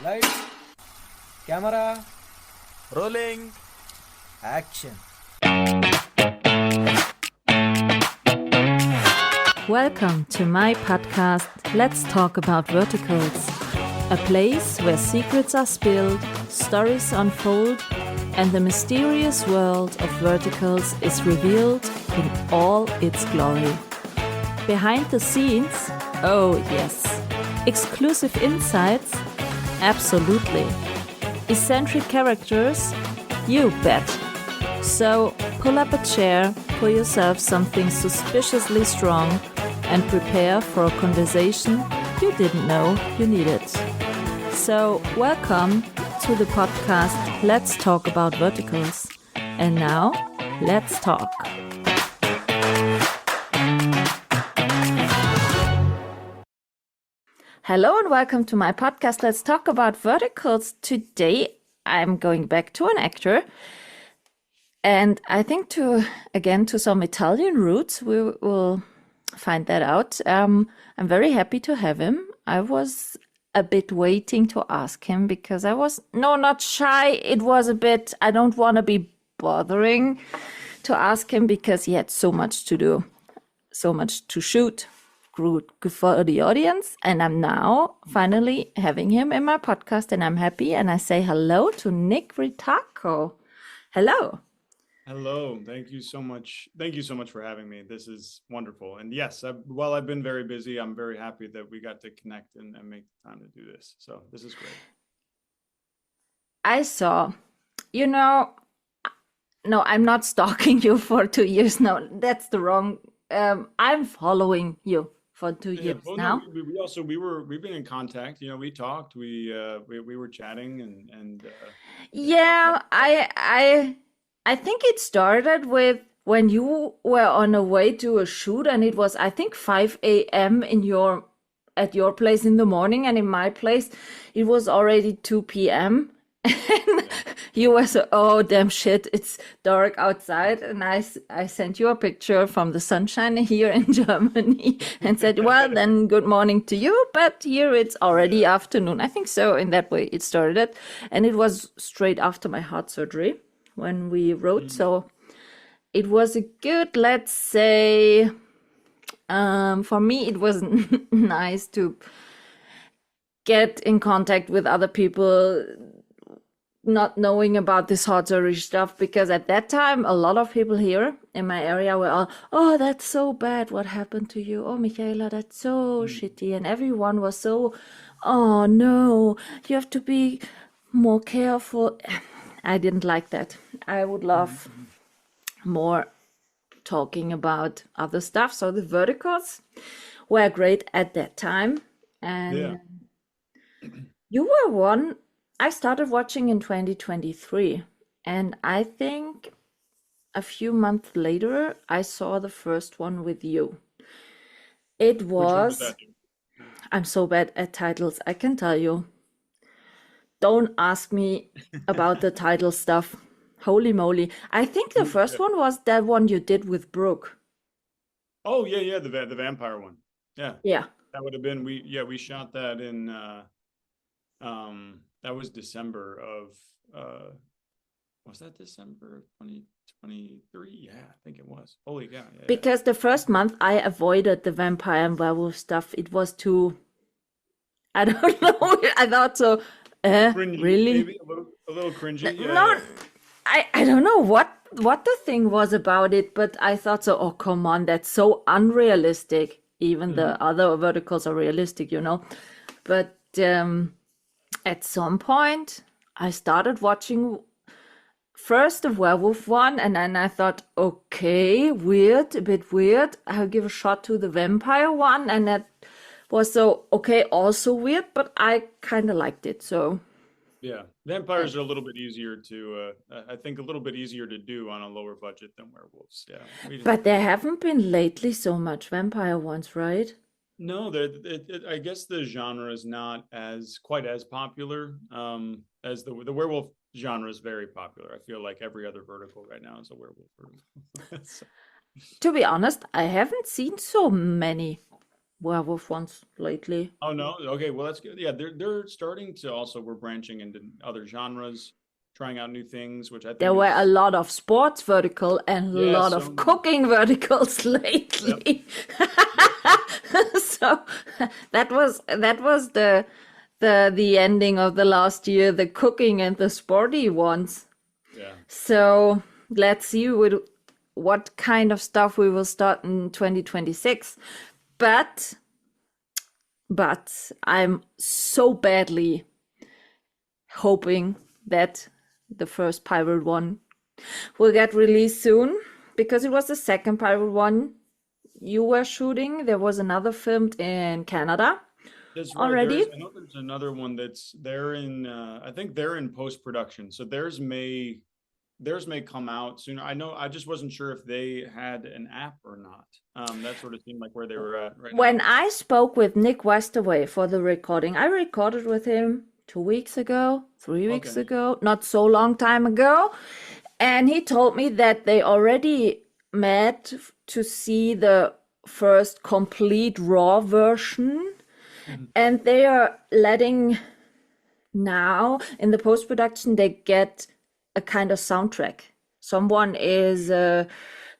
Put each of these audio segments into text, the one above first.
Lights, camera, Rolling. action. Welcome to my podcast, Let's Talk About Verticals, a place where secrets are spilled, stories unfold, and the mysterious world of verticals is revealed in all its glory. Behind the scenes, oh yes. Exclusive insights, absolutely. Eccentric characters, you bet. So pull up a chair, pour yourself something suspiciously strong, and prepare for a conversation you didn't know you needed. So welcome to the podcast Let's Talk About Verticals. And now, let's talk. Hello and welcome to my podcast Let's Talk About Verticals. Today I'm going back to an actor. And I think to some Italian roots, we will find that out. I'm very happy to have him. I was a bit waiting to ask him because I was, not shy. It was a bit, I don't want to be bothering to ask him because he had so much to do, so much to shoot. Good for the audience. And I'm now finally having him in my podcast and I'm happy. And I say hello to Nick Ritacco. Hello. Hello. Thank you so much. Thank you so much for having me. This is wonderful. And yes, while I've been very busy, I'm very happy that we got to connect and make the time to do this. So this is great. I saw, no, I'm not stalking you for 2 years. No, that's the wrong. I'm following you for 2 years now. No, we've been in contact. We talked. We were chatting and. Yeah, I think it started with when you were on a way to a shoot, and it was, I think, 5 a.m. at your place in the morning, and in my place it was already 2 p.m. And you were so, oh damn shit, it's dark outside, and I sent you a picture from the sunshine here in Germany and said, well, then good morning to you, but here it's already afternoon. I think so. In that way it started, and it was straight after my heart surgery when we wrote. So it was a good, let's say, for me it was nice to get in contact with other people not knowing about this heart surgery stuff, because at that time a lot of people here in my area were all, oh, that's so bad, what happened to you, oh Michaela, that's so shitty, and everyone was so, oh no, you have to be more careful. I didn't like that. I would love more talking about other stuff. So the verticals were great at that time. And you were one I started watching in 2023. And I think a few months later, I saw the first one with you. It was, I'm so bad at titles, I can tell you. Don't ask me about the title stuff. Holy moly. I think the first one was that one you did with Brooke. Oh, yeah, the vampire one. Yeah. Yeah. That would have been, we shot that in, that was December of, was that December of 2023? Yeah, I think it was. Holy cow. Yeah, because the first month I avoided the vampire and werewolf stuff. It was too, I don't know. I thought so. Cringy, really? Maybe a little cringy. I don't know what the thing was about it, but I thought so, oh come on, that's so unrealistic. Even the other verticals are realistic, But at some point I started watching first the werewolf one, and then I thought, okay, a bit weird. I'll give a shot to the vampire one, and that was so, okay, also weird, but I kind of liked it, so. Yeah, vampires are a little bit easier to, I think a little bit easier to do on a lower budget than werewolves, yeah. But there haven't been lately so much vampire ones, right? No, I guess the genre is not quite as popular as the werewolf genre is very popular. I feel like every other vertical right now is a werewolf vertical. To be honest, I haven't seen so many werewolf ones lately. Oh no, okay, well that's good. Yeah, they're starting to also, we're branching into other genres, trying out new things, which I There think were a is, lot of sports vertical and a yeah, lot so of many. cooking verticals Yep, lately. yep, yep. So that was the ending of the last year, the cooking and the sporty ones. Yeah. So let's see what kind of stuff we will start in 2026. But I'm so badly hoping that the first pirate one will get released soon, because it was the second pirate one you were shooting. There was another filmed in Canada That's right. already. I know there's another one that's they're in I think they're in post-production. So theirs may come out soon. I know, I just wasn't sure if they had an app or not. That sort of seemed like where they were at right When now. I spoke with Nick Westaway for the recording, I recorded with him 2 weeks ago, 3 weeks Okay. ago, not so long time ago. And he told me that they already met to see the first complete raw version. Mhm. And they are letting now in the post production, they get a kind of soundtrack. Someone is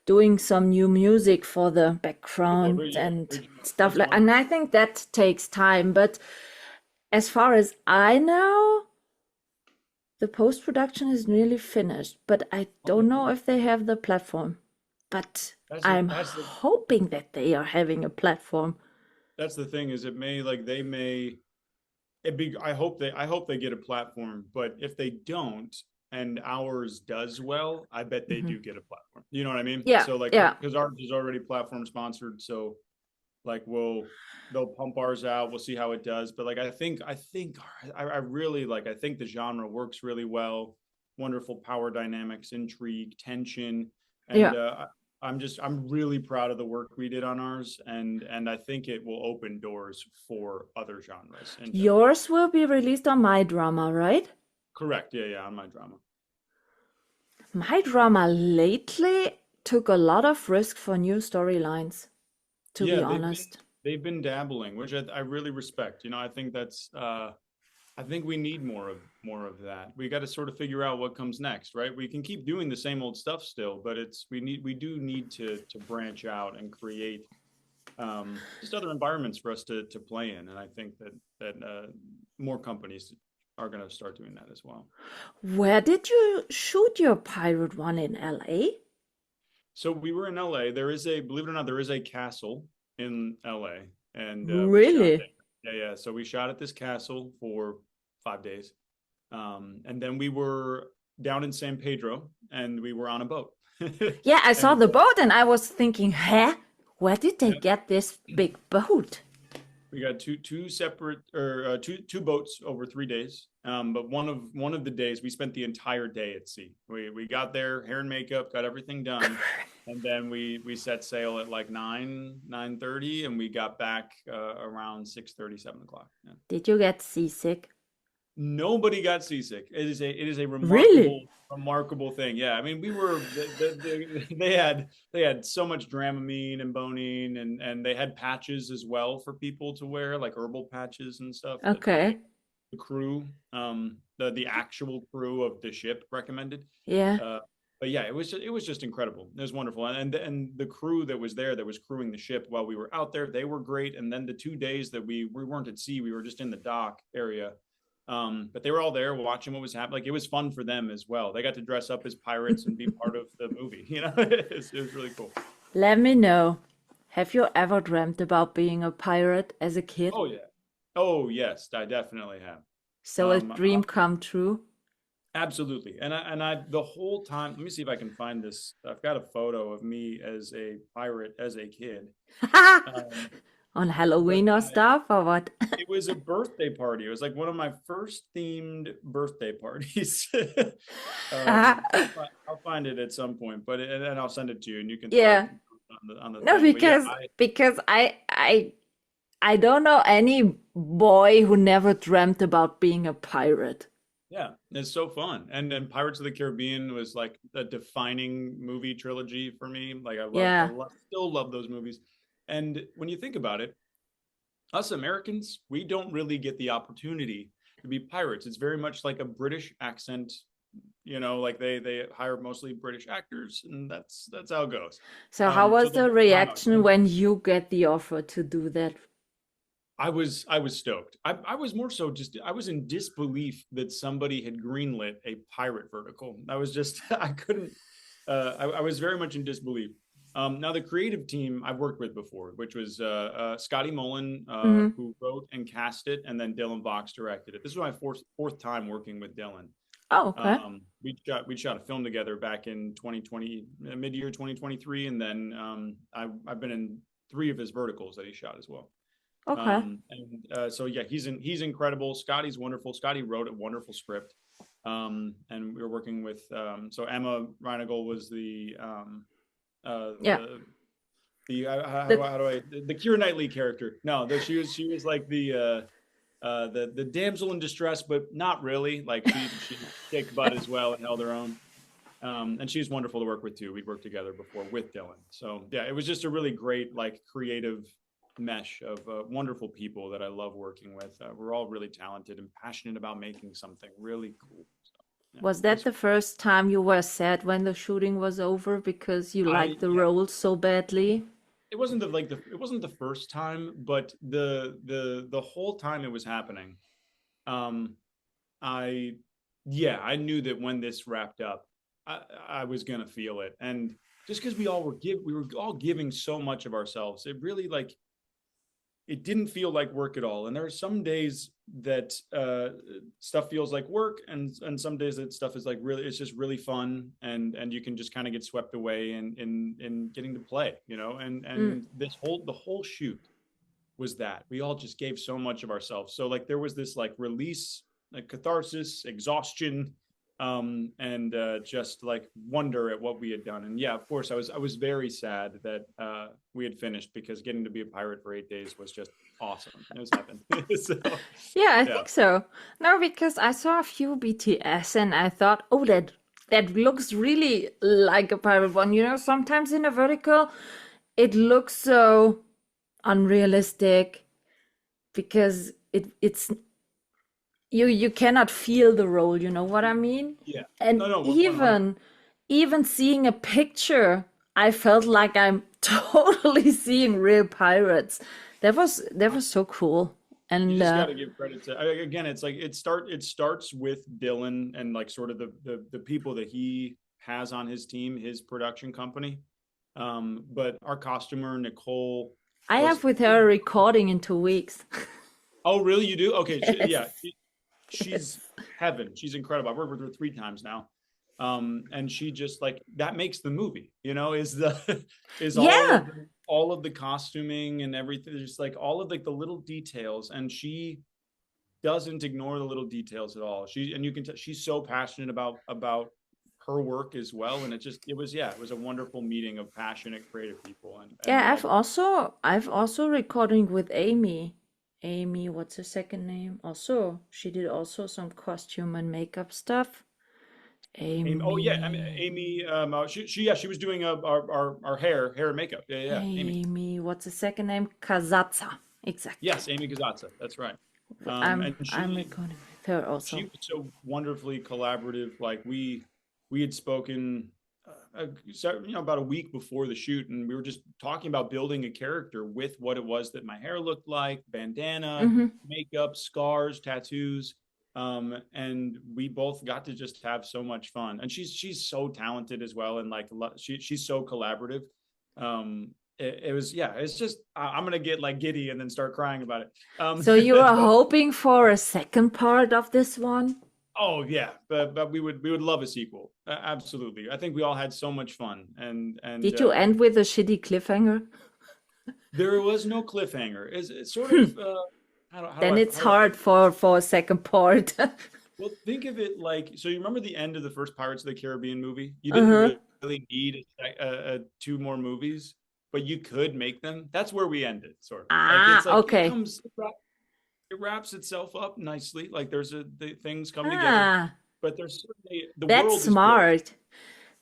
doing some new music for the Okay, background yeah, and original. stuff That's like, and wonderful. I think that takes time. But as far as I know, the post production is nearly finished, but I Okay, don't know cool. if they have the platform. But That's the I'm that's the hoping that they are having a platform. that's the thing, is it may, like, they may, it be, I hope they get a platform, but if they don't and ours does well, I bet they Mhm. do get a platform. You know what I mean? Yeah, So like, yeah. because ours is already platform sponsored, so like they'll pump ours out, we'll see how it does. But like, I really like, I think the genre works really well. Wonderful power dynamics, intrigue, tension. And Yeah. I'm really proud of the work we did on ours, and I think it will open doors for other genres in general. Yours will be released on My Drama, right? Correct, yeah, yeah, on my drama. My Drama lately took a lot of risk for new storylines, to be Yeah, honest. they've been dabbling, which I really respect. I think that's I think we need more of that. We got to sort of figure out what comes next, right? We can keep doing the same old stuff still, but we do need to branch out and create just other environments for us to play in. And I think that more companies are going to start doing that as well. Where did you shoot your pirate one in LA? So we were in LA. Believe it or not, there is a castle in LA, and we shot Really? there. Yeah, yeah. So we shot at this castle for 5 days. And then we were down in San Pedro, and we were on a boat. Yeah, I saw And the boat and I was thinking, huh? Where did they yeah, get this big boat? we got two separate, or two boats over 3 days. But one of the days we spent the entire day at sea. We got there, hair and makeup, got everything done, and then we set sail at like 9:30, and we got back around 6:30, 7 o'clock. Yeah. Did you get seasick? Nobody got seasick. It is a Really? remarkable thing. Yeah, I mean, we were they had so much Dramamine and Bonine, and they had patches as well for people to wear, like herbal patches and stuff that Okay. the crew, the actual crew of the ship recommended. Yeah. Uh, but yeah, it was just incredible. It was wonderful, and the crew that was there, that was crewing the ship while we were out there, they were great. And then the 2 days that we weren't at sea, we were just in the dock area. But they were all there watching what was happening. Like, it was fun for them as well. They got to dress up as pirates and be part of the movie. It was really cool. Let me know. Have you ever dreamt about being a pirate as a kid? Oh yeah. Oh yes, I definitely have. So a Um, dream come true? Absolutely. And I the whole time, let me see if I can find this. I've got a photo of me as a pirate as a kid. Um, On but Halloween or stuff or what? it was a birthday party. It was like one of my first themed birthday parties. I'll find it at some point, but and I'll send it to you, and you can throw it Yeah. on the No, thing. But yeah, because I don't know any boy who never dreamt about being a pirate. yeah, it's so fun. And Pirates of the Caribbean was like a defining movie trilogy for me. Like, I Yeah. still love those movies. And when you think about it, Us Americans, we don't really get the opportunity to be pirates. It's very much like a British accent, like they hire mostly British actors, and that's how it goes. So how So was the the whole time reaction when you get the offer to do that? I was stoked. I was more so just I was in disbelief that somebody had greenlit a pirate vertical. I was just I couldn't. I was very much in disbelief. Now the creative team I've worked with before, which was Scotty Mullen, Hmm. who wrote and cast it, and then Dylan Vox directed it. This was my fourth time working with Dylan. Oh, okay. We shot a film together back in 2020, mid-year 2023, and then I've been in 3 of his verticals that he shot as well. Okay. So yeah, he's incredible. Scotty's wonderful. Scotty wrote a wonderful script. And we were working with so Emma Reinagle was the Yeah. how The, do I the Keira Knightley character. No, that she was like the damsel in distress, but not really. Like she kicked butt as well and held her own. And she's wonderful to work with too. We'd worked together before with Dylan. So yeah, it was just a really great like creative mesh of wonderful people that I love working with. We're all really talented and passionate about making something really cool. So, yeah, was that the first time you were sad when the shooting was over because you liked the yeah, role so badly? it wasn't it wasn't the first time, but the whole time it was happening, um, I I knew that when this wrapped up, I was gonna feel it, and just because we were all giving so much of ourselves, it really like it didn't feel like work at all. And there are some days that stuff feels like work, and some days that stuff is like really it's just really fun, and you can just kind of get swept away in getting to play, and Mm. the whole shoot was that we all just gave so much of ourselves. So like there was this like release, like catharsis, exhaustion, and just like wonder at what we had done. And yeah, of course, I was very sad that we had finished, because getting to be a pirate for 8 days was just awesome. It was heaven. So Yeah, I yeah, think so. No, because I saw a few BTS and I thought, oh, that looks really like a pirate one. Sometimes in a vertical, it looks so unrealistic because it's you cannot feel the role, you know what I mean? yeah, And no, 100. even seeing a picture, I felt like I'm totally seeing real pirates. That was so cool. You And just got to give credit to again. It's like it starts with Dylan and like sort of the people that he has on his team, his production company. But our costumer Nicole I was. have with her a recording in 2 weeks. Oh, really? You do? Okay. Yeah. Yes. She's Yes. heaven. She's incredible. I've worked with her 3 times now. And she just like that makes the movie, is the is Yeah. all of the costuming and everything, just like all of like the little details. And she doesn't ignore the little details at all. And you can tell she's so passionate about her work as well. And it was a wonderful meeting of passionate, creative people. And Yeah, like, I've also recording with Amy. Amy, what's her second name? Also, she did also some costume and makeup stuff. Amy, oh yeah, I mean Amy. Amy. She was doing our hair and makeup. Yeah. Amy. Amy, what's the second name? Kazatsa. Exactly. Yes, Amy Kazatsa. That's right. I'm And I'm recording with her she also. was so wonderfully collaborative. Like we had spoken, about a week before the shoot, and we were just talking about building a character with what it was that my hair looked like, bandana, Hmm. makeup, scars, tattoos. And we both got to just have so much fun. And she's so talented as well, and like she's so collaborative. It was it's just I'm gonna get like giddy and then start crying about it. So you are hoping for a second part of this one? Oh yeah, but we would love a sequel. Absolutely. I think we all had so much fun, and Did you end with a shitty cliffhanger? there was no cliffhanger. It's sort of Then it's how do I hard for a second part. well, think of it like, so you remember the end of the first Pirates of the Caribbean movie? You didn't Uh-huh. really need 2 more movies, but you could make them. That's where we ended, sort of. Like Ah, it's like okay. it wraps itself up nicely. Like the things come together, Ah, but there's certainly the that's world is built. smart.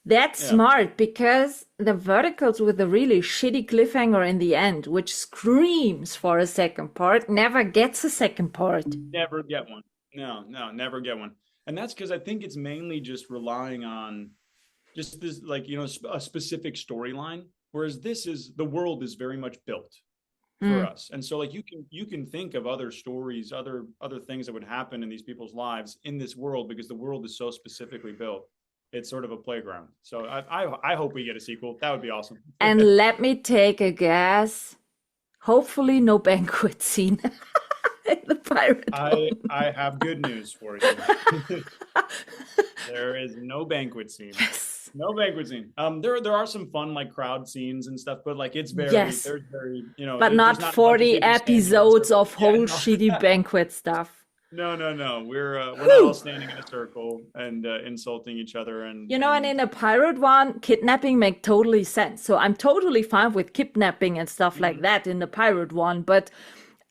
That's Yeah. smart because the verticals with a really shitty cliffhanger in the end, which screams for a second part, never gets a second part. Never get one. No, no, never get one. And that's because I think it's mainly just relying on just this, like, a specific storyline. Whereas the world is very much built for Mm. us. And so like you can think of other stories, other things that would happen in these people's lives in this world because the world is so specifically built. It's sort of a playground. So I hope we get a sequel. That would be awesome. And let me take a guess. Hopefully, no banquet scene in the pirate one. I have good news for you. There is no banquet scene. Yes. No banquet scene. There are some fun like crowd scenes and stuff, but like it's very Yes. there's very But there's not not 40 much people standing in a episodes circle. of Yeah, whole no. shitty banquet stuff. No. We're not all standing in a circle and insulting each other and And in a pirate one, kidnapping make totally sense. So I'm totally fine with kidnapping and stuff like that in the pirate one. But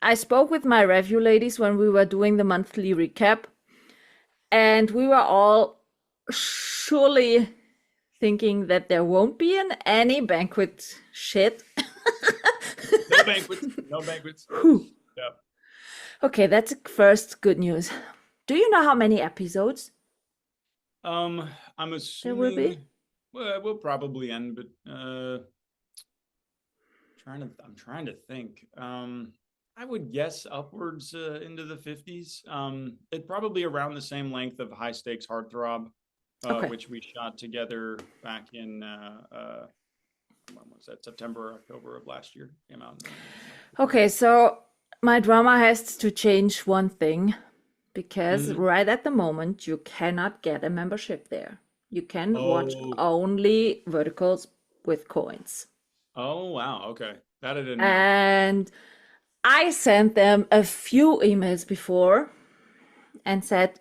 I spoke with my review ladies when we were doing the monthly recap, and we were all surely thinking that there won't be any banquet shit. no banquets. No banquets. Yeah. Okay, that's first good news. Do you know how many episodes? I'm There will be? assuming we'll probably end, but I'm trying to think. I would guess upwards into the 50s. It probably around the same length of High Stakes Heartthrob, Okay. which we shot together back in when was that? September, October of last year. Came out. Okay, so my drama has to change one thing because Mhm. right at the moment you cannot get a membership there. You can watch Oh. only verticals with coins. Oh wow. Okay, that I didn't know. And I sent them a few emails before and said,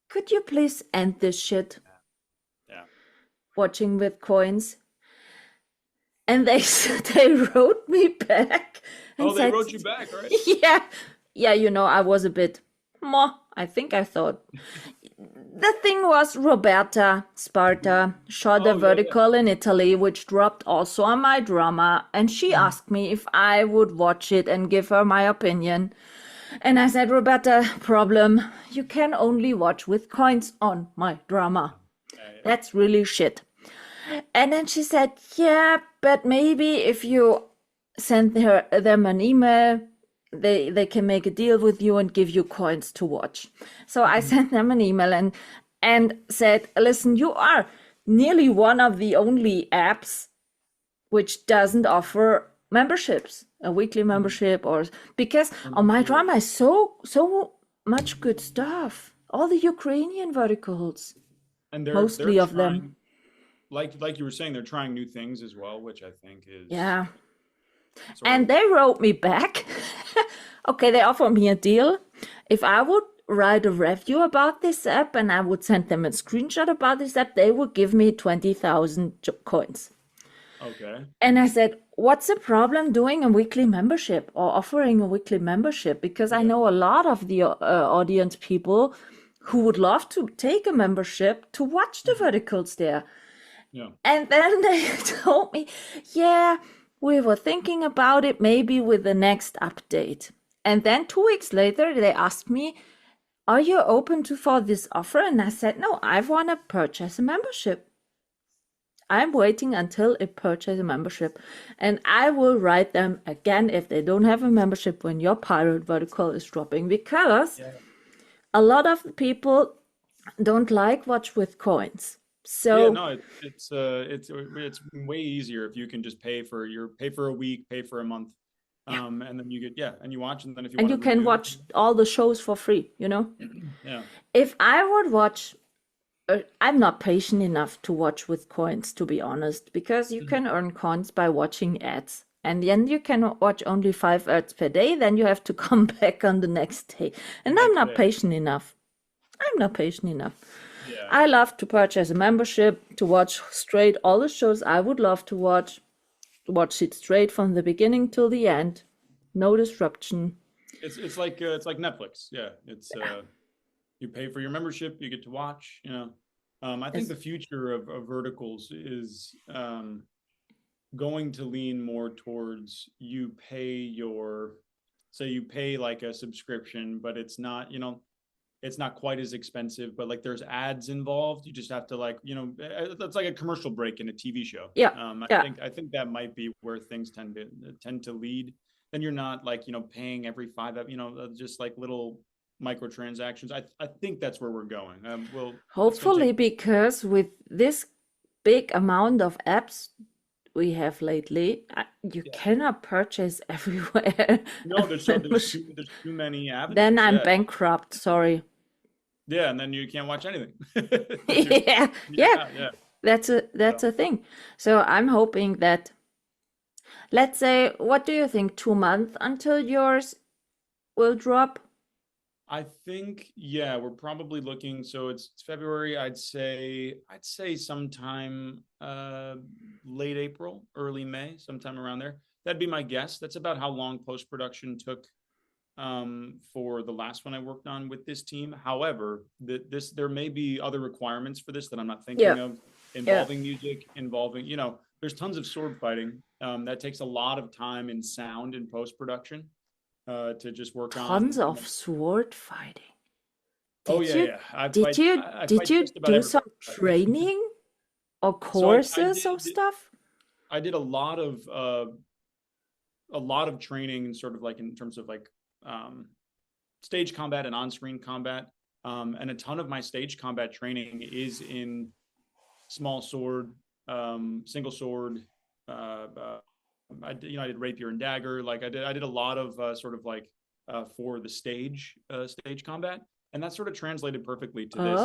could you please end this shit Yeah. watching with coins? And they they wrote me back and Oh, they said, wrote you back, right? yeah, I was a bit I think I thought. The thing was Roberta Sparta shot Oh, a yeah. vertical in Italy, which dropped also on my drama, and she asked me if I would watch it and give her my opinion. And I said, Roberta, problem, you can only watch with coins on my drama. Yeah. That's really shit. And then she said, yeah, but maybe if you send them an email, they can make a deal with you and give you coins to watch. So I sent them an email and said, listen, you are nearly one of the only apps which doesn't offer memberships, a weekly membership, or because on my drama is so much good stuff. All the Ukrainian verticals, And mostly they're of them. trying, like you were saying, they're trying new things as well, which I think is Yeah. sort And of- they wrote me back. Okay, they offered me a deal. If I would write a review about this app and I would send them a screenshot about this app, they would give me 20,000 coins. okay. And I said, what's the problem doing a weekly membership or offering a weekly membership? Because I know a lot of the audience people who would love to take a membership to watch the verticals there. Yeah. And then they told me, yeah, we were thinking about it maybe with the next update. And then 2 weeks later, they asked me, are you open for this offer? And I said, no, I want to purchase a membership. I'm waiting until I purchase a membership. And I will write them again if they don't have a membership when your pirate vertical is dropping. Because a lot of people don't like watch with coins. So Yeah, no, it's way easier if you can just pay for a week, pay for a month, and then you get and you watch, and then if you and want you can watch all the shows for free, Yeah. If I would watch, I'm not patient enough to watch with coins, to be honest, because you can earn coins by watching ads. And then you can watch only 5 ads per day, then you have to come back on the next day. And I'm not patient enough. Yeah. I love to purchase a membership to watch straight all the shows I would love to watch it straight from the beginning till the end. No disruption. It's like Netflix. Yeah. It's you pay for your membership, you get to watch, I think the future of verticals is going to lean more towards you pay like a subscription, but it's not, it's not quite as expensive, but like there's ads involved. You just have to like, that's like a commercial break in a TV show. Yeah. I think that might be where things tend to lead. Then you're not like, paying every just like little microtransactions. I think that's where we're going. Hopefully, because with this big amount of apps we have lately, you cannot purchase everywhere. No, there's too many avenues. Then I'm bankrupt. Sorry. Yeah, and then you can't watch anything. Yeah. That's a thing. So I'm hoping that, let's say, what do you think, 2 months until yours will drop? I think, we're probably looking, so it's February, I'd say sometime late April, early May, sometime around there. That'd be my guess. That's about how long post-production took for the last one I worked on with this team. However, there may be other requirements for this that I'm not thinking of, involving music, involving, there's tons of sword fighting. That takes a lot of time and sound in post-production. To just work on tons of sword fighting. Did you do some training or courses or stuff? I did a lot of training, sort of like in terms of like stage combat and on-screen combat, and a ton of my stage combat training is in small sword, single sword. I did rapier and dagger. Like I did a lot of sort of like for the stage combat, and that sort of translated perfectly to this.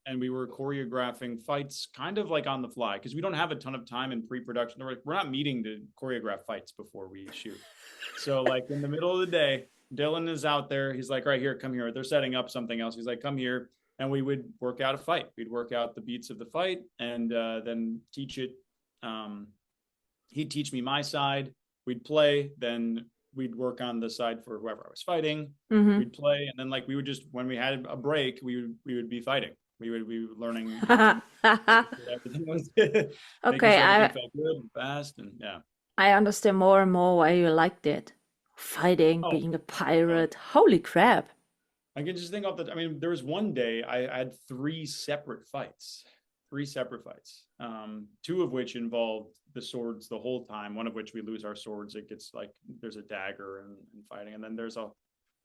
And we were choreographing fights kind of like on the fly, because we don't have a ton of time in pre-production. We're not meeting to choreograph fights before we shoot. So like in the middle of the day, Dylan is out there. He's like, right here, come here. They're setting up something else. He's like, come here. And we would work out a fight. We'd work out the beats of the fight and then teach it. He'd teach me my side. We'd play. Then we'd work on the side for whoever I was fighting. Mm-hmm. We'd play. And then like we would just, when we had a break, we would be fighting. We would be learning. Everything was okay. I felt good and fast, and I understand more and more why you liked it. Fighting, being a pirate. Holy crap. I can just think of that. I mean, there was one day I had three separate fights, two of which involved the swords the whole time. One of which we lose our swords. It gets like, there's a dagger and fighting. And then there's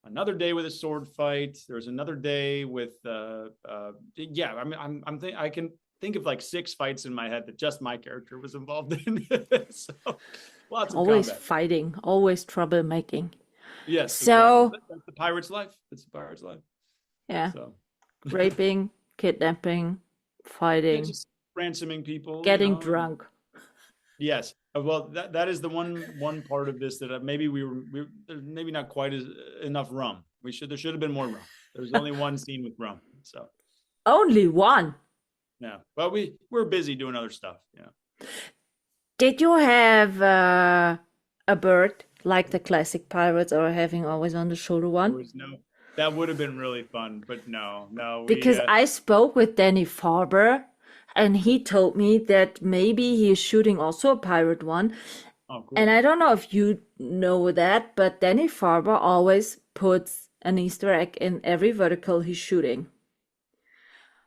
another day with a sword fight. There was another day with, I mean, I can think of like 6 fights in my head that just my character was involved in. So lots of always combat. Fighting, always troublemaking. Yes. So exactly. That's the pirate's life. It's the pirate's life. Yeah. So. Raping, kidnapping, fighting, just ransoming people, getting drunk. Yes. Well, that is the one part of this that maybe we were maybe not quite enough rum. There should have been more rum. There's only one scene with rum. So. Only one. Yeah, but we're busy doing other stuff. Yeah. Did you have a bird like the classic pirates are having, always on the shoulder one? That would have been really fun, but no. Because I spoke with Danny Farber, and he told me that maybe he is shooting also a pirate one. Oh, cool. And I don't know if you know that, but Danny Farber always puts an Easter egg in every vertical he's shooting.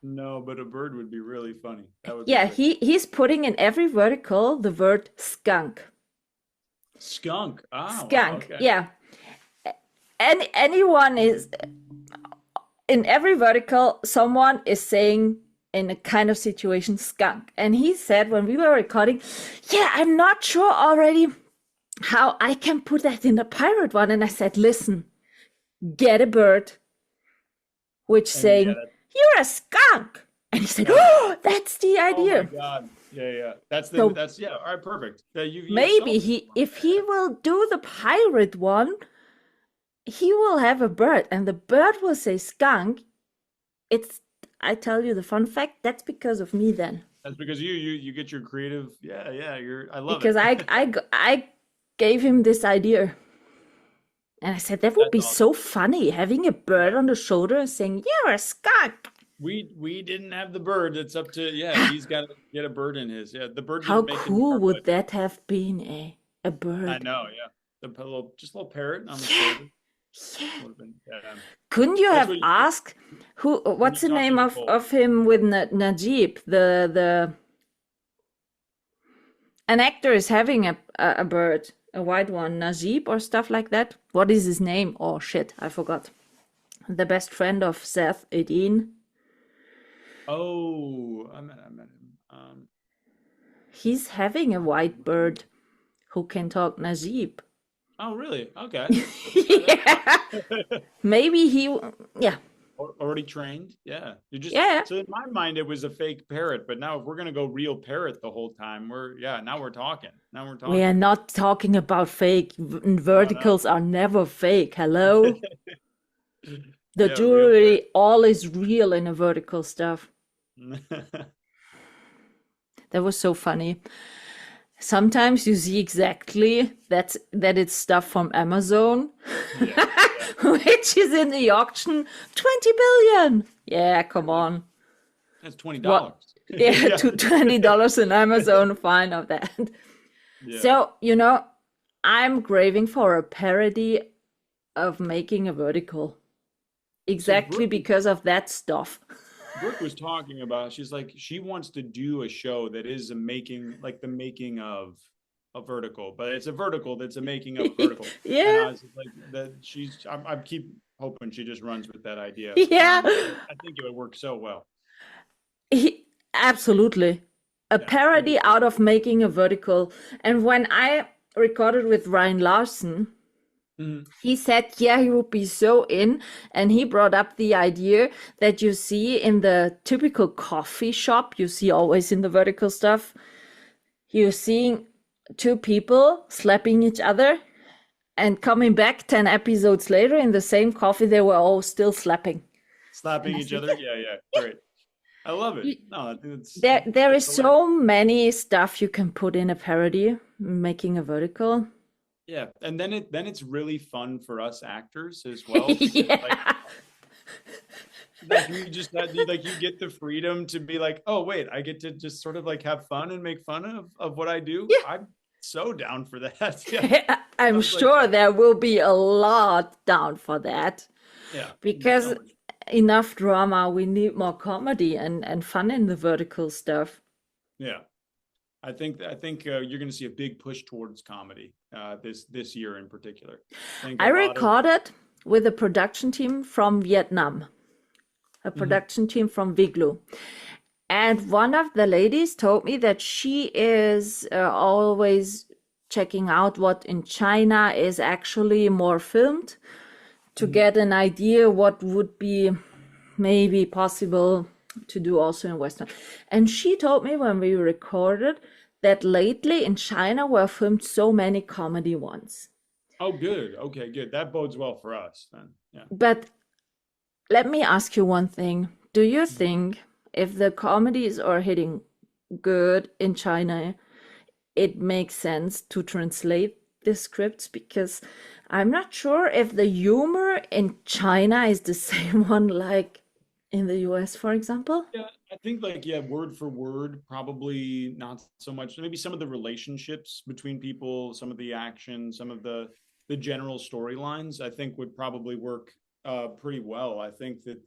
No, but a bird would be really funny. He's putting in every vertical the word skunk. Skunk. Ah, skunk. Wow, okay. Yeah. And anyone is in every vertical, someone is saying in a kind of situation skunk. And he said when we were recording, I'm not sure already how I can put that in the pirate one. And I said, listen, get a bird which saying, you're a skunk. And he said, oh, that's the idea. Oh my God. Yeah. That's all right, perfect. Maybe if he will do the pirate one, he will have a bird and the bird will say skunk. I tell you the fun fact, that's because of me then. That's because you get your creative. I love because it. Because I gave him this idea. And I said, that would be so funny, having a bird on the shoulder and saying, you're a skunk. We didn't have the bird. It's up to he's got to get a bird in his. Yeah, the bird How didn't make it in cool our would budget. that have been, eh? A I bird. know, yeah. Just a little parrot on the shoulder Yeah. would have been. Couldn't you That's have what you get asked who? when you What's the talk to name Nicole. of him with Najib? An actor is having a bird, a white one, Najib or stuff like that. What is his name? Oh shit, I forgot. The best friend of Seth Edin. Oh, I met him. He's having a white bird who can talk Najib. Oh, really? Okay. Yeah. Maybe yeah. Already trained? Yeah. Yeah. So in my mind, it was a fake parrot, but now if we're gonna go real parrot the whole time, now we're talking. We are not talking about fake. Verticals are never fake. Hello? The Yeah, real jewelry, all is real in a vertical stuff. That was so funny. Sometimes you see exactly that it's stuff from Amazon, which is in the auction 20 billion. Yeah, come on. That's $20. Yeah, to $20 in Amazon, fine of that. Yeah. So, I'm craving for a parody of making a vertical. Exactly because of that stuff. Brooke was talking about, she's like, she wants to do a show that is the making of a vertical, but it's a vertical that's a making of vertical. Yeah. And I was like, I keep hoping she just runs with that idea. Yeah. I think it would work so well. Absolutely. A parody out of making a vertical. And when I recorded with Ryan Larson, he said, yeah, he would be so in. And he brought up the idea that you see in the typical coffee shop, you see always in the vertical stuff, you're seeing two people slapping each other and coming back 10 episodes later in the same coffee, they were all still slapping. Slapping each other? Yeah, great. I love it. No, I think it's there is so many stuff you can put in a parody, making a vertical. Yeah, and then it's really fun for us actors as well. Yeah. Like you get the freedom to be like, oh wait, I get to just sort of like have fun and make fun of what I do. Yeah. I'm so down for that. Yeah. I'm sure there will be a lot down for that. Yeah. Because enough drama, we need more comedy and fun in the vertical stuff. Yeah. I think you're going to see a big push towards comedy this year in particular. I recorded with a production team from Vietnam, a production team from Viglu. And one of the ladies told me that she is always checking out what in China is actually more filmed to get an idea what would be maybe possible to do also in Western. And she told me when we recorded that lately in China were filmed so many comedy ones. Oh, good. Okay, good. That bodes well for us then. Yeah. But let me ask you one thing. Do you think if the comedies are hitting good in China, it makes sense to translate the scripts? Because I'm not sure if the humor in China is the same one like in the US, for example. Yeah, I think word for word, probably not so much. Maybe some of the relationships between people, some of the action, some of the general storylines, I think would probably work pretty well. I think that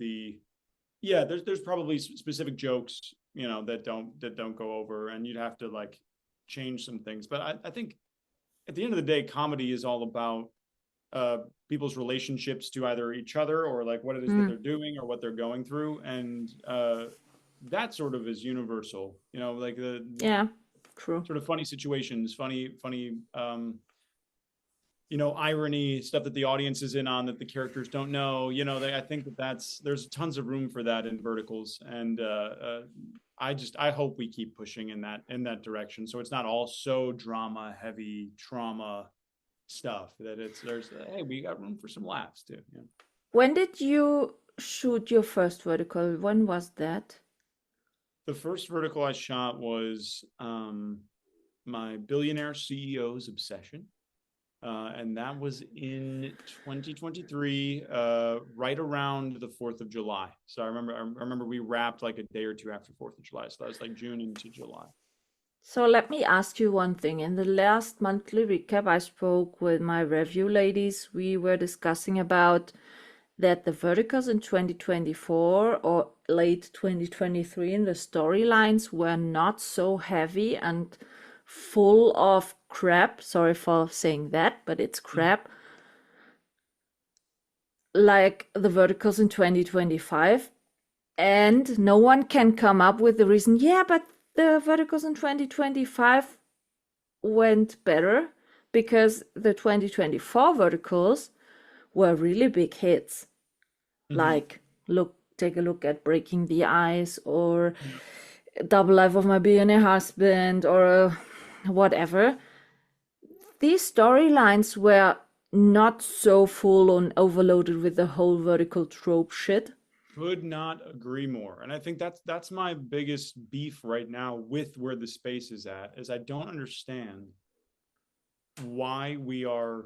there's probably specific jokes, that don't go over, and you'd have to like change some things. But I think at the end of the day, comedy is all about people's relationships to either each other or like what it is that they're doing or what they're going through, and that sort of is universal. Like True. sort of funny situations, funny irony, stuff that the audience is in on that the characters don't know. I think there's tons of room for that in verticals, and I hope we keep pushing in that direction, so it's not all so drama heavy, trauma stuff, that hey, we got room for some laughs too. Yeah. When did you shoot your first vertical? When was that? The first vertical I shot was my Billionaire CEO's Obsession. And that was in 2023, right around the 4th of July. So I remember we wrapped like a day or two after 4th of July. So that was like June into July. So let me ask you one thing. In the last monthly recap, I spoke with my review ladies. We were discussing about that the verticals in 2024 or late 2023 in the storylines were not so heavy and full of crap. Sorry for saying that, but it's crap. Like the verticals in 2025. And no one can come up with the reason, yeah, but the verticals in 2025 went better because the 2024 verticals were really big hits. Like, take a look at Breaking the Ice or Double Life of My Billionaire Husband or whatever. These storylines were not so full on overloaded with the whole vertical trope shit. Could not agree more. And I think that's my biggest beef right now with where the space is at, is I don't understand why we are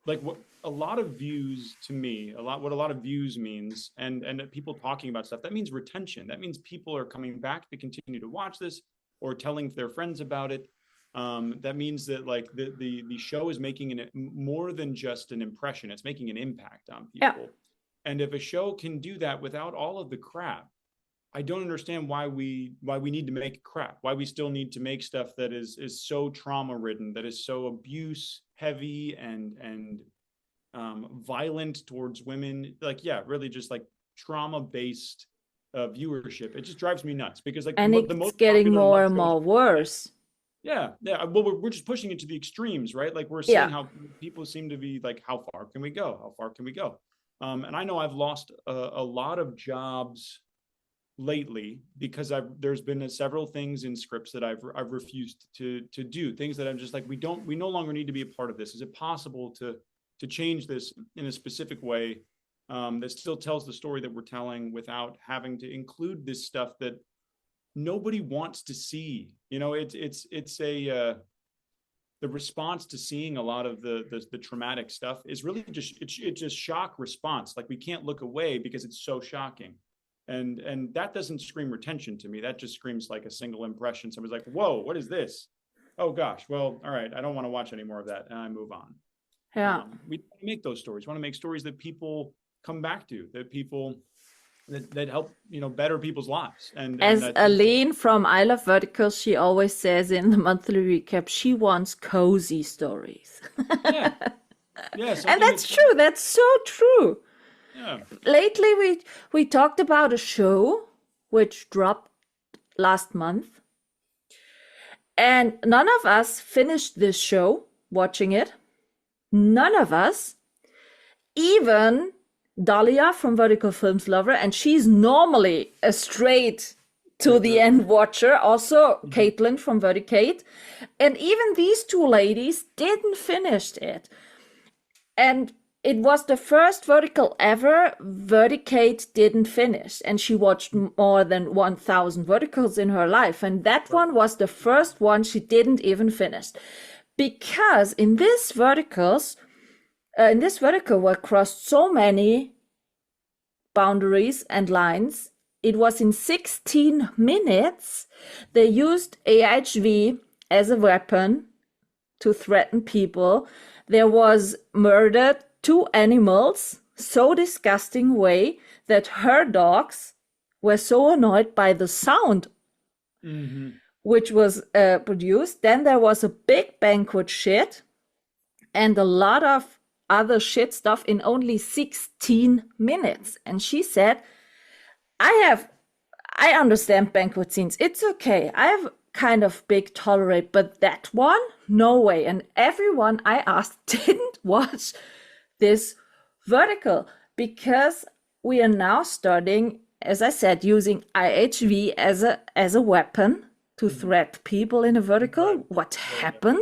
like what a lot of views to me, what a lot of views means, and people talking about stuff, that means retention. That means people are coming back to continue to watch this or telling their friends about it. That means that like the show is making more than just an impression, it's making an impact on people. Yeah. And if a show can do that without all of the crap, I don't understand why we need to make crap, why we still need to make stuff that is so trauma ridden, that is so abuse heavy and violent towards women. Like, yeah, really just like trauma based viewership. It just drives me nuts because like the most getting more and more worse. Yeah. Well, we're just pushing it to the extremes, right? Like we're seeing how people seem to be like, how far can we go? How far can we go? And I know I've lost a lot of jobs lately because there's been several things in scripts that I've refused to do, things that I'm just like, we no longer need to be a part of this. Is it possible to change this in a specific way that still tells the story that we're telling without having to include this stuff that nobody wants to see? You know, it's the response to seeing a lot of the traumatic stuff is really it's just shock response. Like we can't look away because it's so shocking. And that doesn't scream retention to me. That just screams like a single impression. Somebody's like, whoa, what is this? Oh gosh, well, all right, I don't want to watch any more of that. And I move on. Yeah. We make those stories. We want to make stories that people come back to, that people that help, you know, better people's lives. And as that, Aline from I Love Verticals, she always says in the monthly recap, she wants cozy stories. yeah. And that's true. That's so true. Yeah. Lately, we talked about a show which dropped last month. And none of us finished this show watching it. None of us. Even Dahlia from Vertical Films Lover, and she's normally a straight to the end watcher. Also, Caitlin from Verticate. And even these two ladies didn't finish it. And it was the first vertical ever Verticate didn't finish. And she watched more than 1,000 verticals in her life. And that one was the first one she didn't even finish. Because in this vertical were crossed so many boundaries and lines. It was in 16 minutes. They used AHV as a weapon to threaten people. There was murdered 2 animals, so disgusting way that her dogs were so annoyed by the sound which was produced. Then there was a big banquet shit and a lot of other shit stuff in only 16 minutes. And she said, I understand banquet scenes. It's okay. I have kind of big tolerate, but that one, no way. And everyone I asked didn't watch this vertical because we are now starting, as I said, using IHV as a weapon to threat people in a vertical. What happened?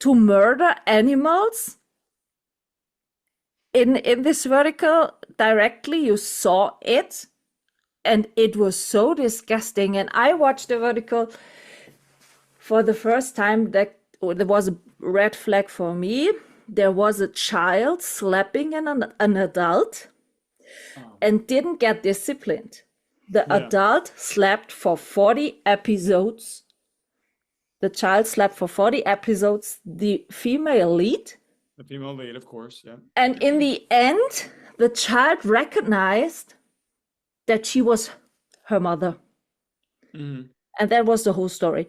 To murder animals in this vertical directly. You saw it and it was so disgusting. And I watched the vertical for the first time. That there was red flag for me. There was a child slapping an adult Oh, and didn't get disciplined. The yeah, adult slapped for 40 episodes. The child slapped for 40 episodes the female lead. the female lead, of course. Yeah. And in the end, the child recognized that she was her mother. Mhm. And that was the whole story.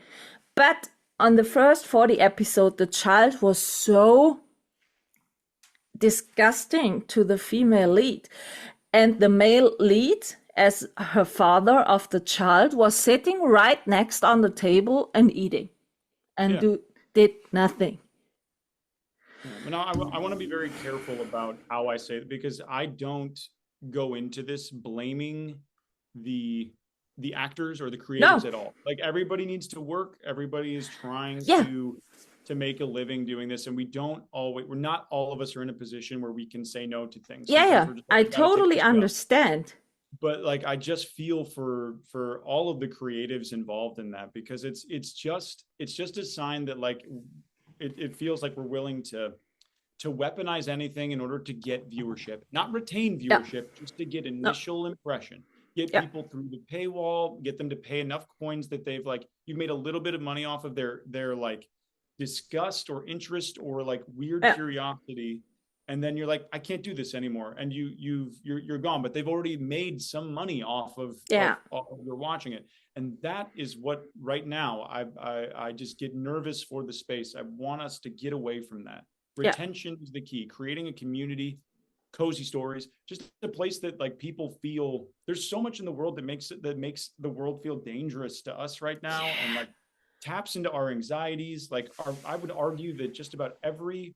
But on the first 40 episode, the child was so disgusting to the female lead. And the male lead, as her father of the child, was sitting right next on the table and eating and Yeah. did nothing. Yeah, but now I want to be very careful about how I say it because I don't go into this blaming the actors or the creatives No. at all. Like everybody needs to work. Everybody is trying Yeah. to make a living doing this, and we're not all of us are in a position where we can say no to things. Yeah, Sometimes yeah. we're just I like, "We gotta take totally this job." understand. But like I just feel for all of the creatives involved in that because it's just a sign that like it feels like we're willing to weaponize anything in order to get viewership, not retain Yeah. viewership, just to get No. initial impression, get Yeah. people through the paywall, get them to pay enough coins that they've like you've made a little bit of money off of their like disgust or interest or like weird Yeah. curiosity, and then you're like, I can't do this anymore, and you're gone. But they've already made some money off of Yeah. of you're watching it, and that is what right now I just get nervous for the space. I want us to get away from that. Yeah. Retention is the key. Creating a community, cozy stories, just a place that like people feel. There's so much in the world that makes the world feel dangerous to us right now, and like taps into our anxieties. Like I would argue that just about every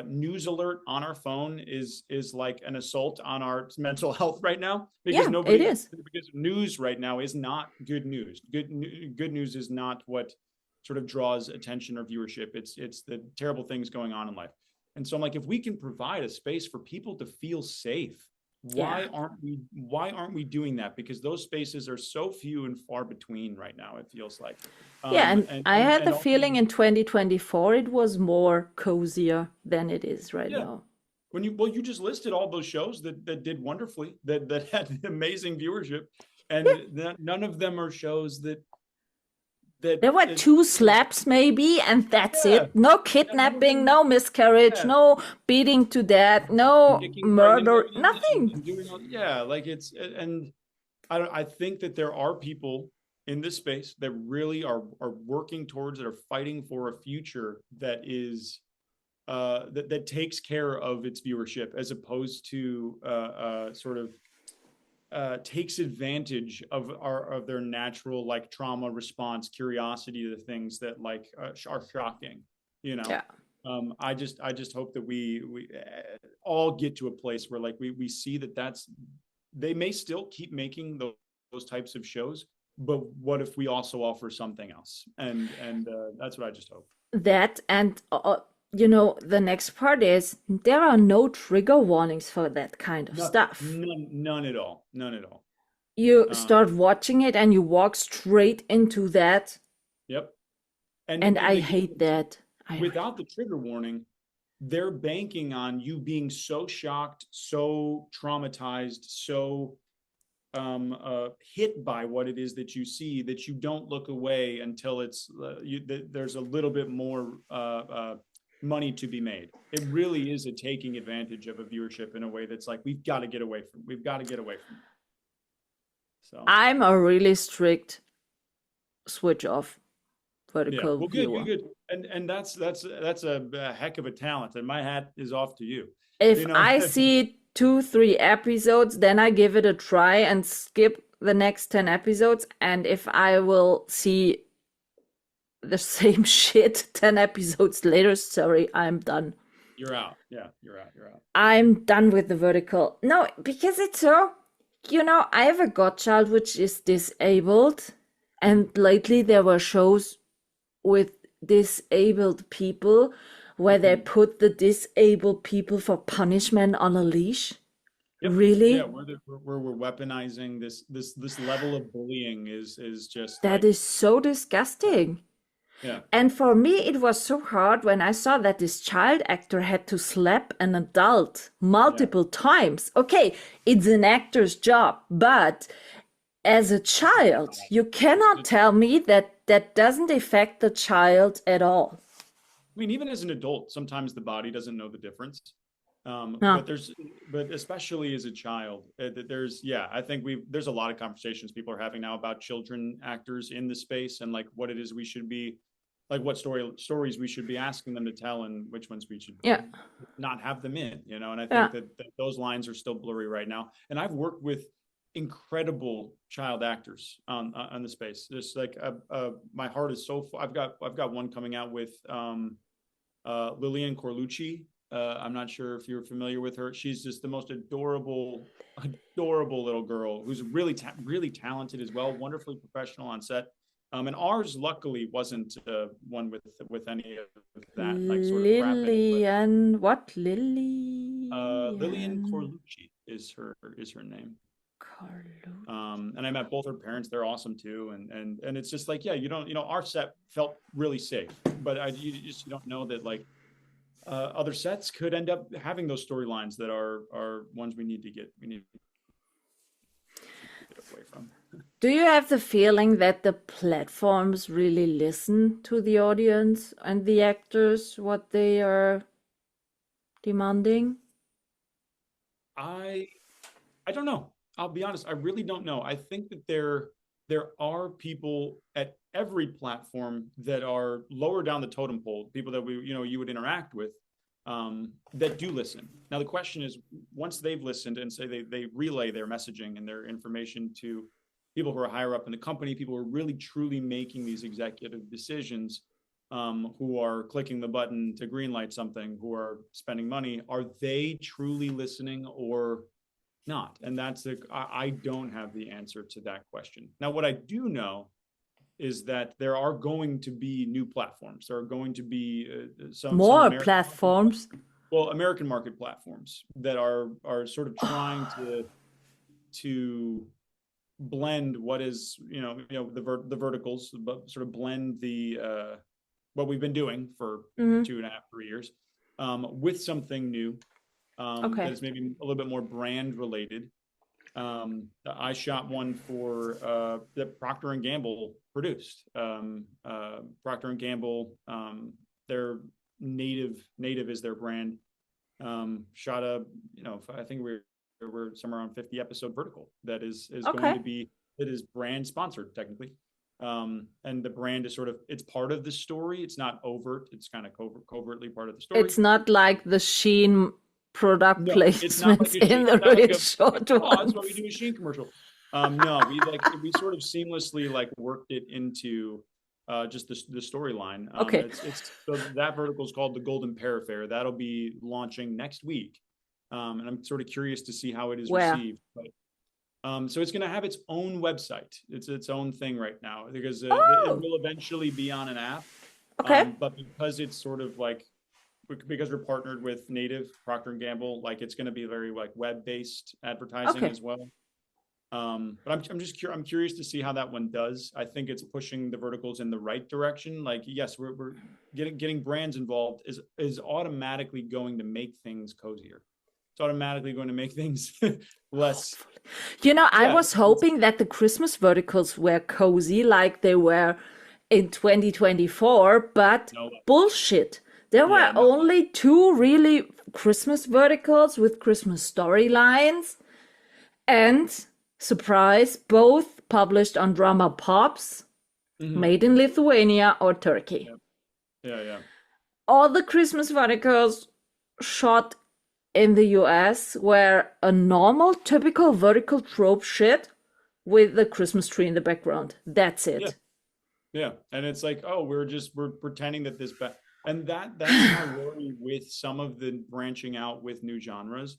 news alert on our phone is like an assault on our mental health right now because Yeah, it is. because news right now is not good news. Good news is not what sort of draws attention or viewership. It's the terrible things going on in life. And so I'm like, if we can provide a space for people to feel safe, why aren't we doing that? Because those spaces are so few and far between right now, it feels like. Yeah, and I had the also- feeling in 2024 it was more cozier than it is right Yeah. now. When you just listed all those shows that did wonderfully, that had amazing viewership, and none of them are shows that There were 2 slaps maybe, and that's it. No kidnapping, no miscarriage, Yeah. no beating to death, no kicking murder, pregnant women nothing. and doing all, yeah, like it's and I think that there are people in this space that really are working towards that are fighting for a future that is that takes care of its viewership as opposed to sort of takes advantage of their natural like trauma response, curiosity to the things that like are shocking, you know. Yeah. I just hope that we all get to a place where like we see that they may still keep making those types of shows, but what if we also offer something else? And that's what I just hope. That and the next part is there are no trigger warnings for that kind of stuff. None at all. None at all. You start watching it and you walk straight into that. Yep. And I hate that. Without the trigger warning, they're banking on you being so shocked, so traumatized, so hit by what it is that you see that you don't look away until it's there's a little bit more money to be made. It really is a taking advantage of a viewership in a way that's like we've got to get away from it. So I'm a really strict switch off vertical well, viewer. good. And that's a heck of a talent, and my hat is off to you. If I see 2-3 episodes, then I give it a try and skip the next 10 episodes. And if I will see the same shit 10 episodes later, sorry, I'm done. You're out. Yeah, you're out. I'm done with the vertical. No, because it's so, I have a godchild which is disabled, and lately there were shows with disabled people where they put the disabled people for punishment on a leash. Yep. Really? Yeah, where we're weaponizing this level of bullying is just that is so disgusting. Yeah. And for me, it was so hard when I saw that this child actor had to slap an adult Yeah. multiple times. Okay, it's an actor's job, but as a child, you cannot tell me that that doesn't affect the child at all. I mean, even as an adult, sometimes the body doesn't know the difference. No. But especially as a child, yeah, I think there's a lot of conversations people are having now about children actors in the space and like what it is we should be, like what stories we should be asking them to tell and which ones we should Yeah. not have them in, you know. And I Yeah. think that those lines are still blurry right now. And I've worked with incredible child actors on the space. Just like my heart is so full. I've got one coming out with Lillian Corlucci. I'm not sure if you're familiar with her. She's just the most adorable little girl who's really talented as well, wonderfully professional on set. And ours, luckily, wasn't one with any of that like sort of crap in it. Lillian, what? Lillian Lillian Corlucci is her name. Carlucci. And I met both her parents. They're awesome too. And it's just like, yeah, our set felt really safe, but you just don't know that like other sets could end up having those storylines that are ones we need to get away from. Do you have the feeling that the platforms really listen to the audience and the actors, what they are demanding? I don't know. I'll be honest. I really don't know. I think that there are people at every platform that are lower down the totem pole, people that you would interact with, that do listen. Now the question is, once they've listened and say they relay their messaging and their information to people who are higher up in the company, people who are really truly making these executive decisions, who are clicking the button to greenlight something, who are spending money, are they truly listening or not? And I don't have the answer to that question. Now, what I do know is that there are going to be new platforms. There are going to be some More American platforms. American market platforms that are sort of trying to blend what is the verticals, but sort of blend the what we've been doing for 2.5-3 years with something new that is maybe a little bit more brand related. I shot one for that Procter and Gamble produced. Procter and Gamble, their native is their brand. Shot I think we're somewhere around 50 episode vertical that is going to be, that is brand sponsored technically. And the brand is it's part of the story. It's not overt. It's kind of covertly part of the story. It's not like the Sheen product placements like in the really short one. Oh, that's why we do a Sheen commercial. No, we sort of seamlessly worked it into just the storyline. So that vertical is called the Golden Parafair. That'll be launching next week, and I'm sort of curious to see how it is received. But, so it's going to have its own website. It's its own thing right now because it will eventually be on an app. But because it's sort of because we're partnered with native Procter and Gamble, it's going to be very web-based advertising as well. But I'm curious to see how that one does. I think it's pushing the verticals in the right direction. Yes, we're getting brands involved is automatically going to make things cozier. It's automatically going to make things less. I was hoping that the Christmas verticals were cozy like they were in 2024, but bullshit. There were only 2 really Christmas verticals with Christmas storylines, and surprise, both published on Drama Pops, made in Lithuania or Turkey. Yeah. All the Christmas verticals shot in the US were a normal, typical vertical trope shit with the Christmas tree in the background. That's it. Yeah. And it's we're pretending that this... And that's my worry with some of the branching out with new genres,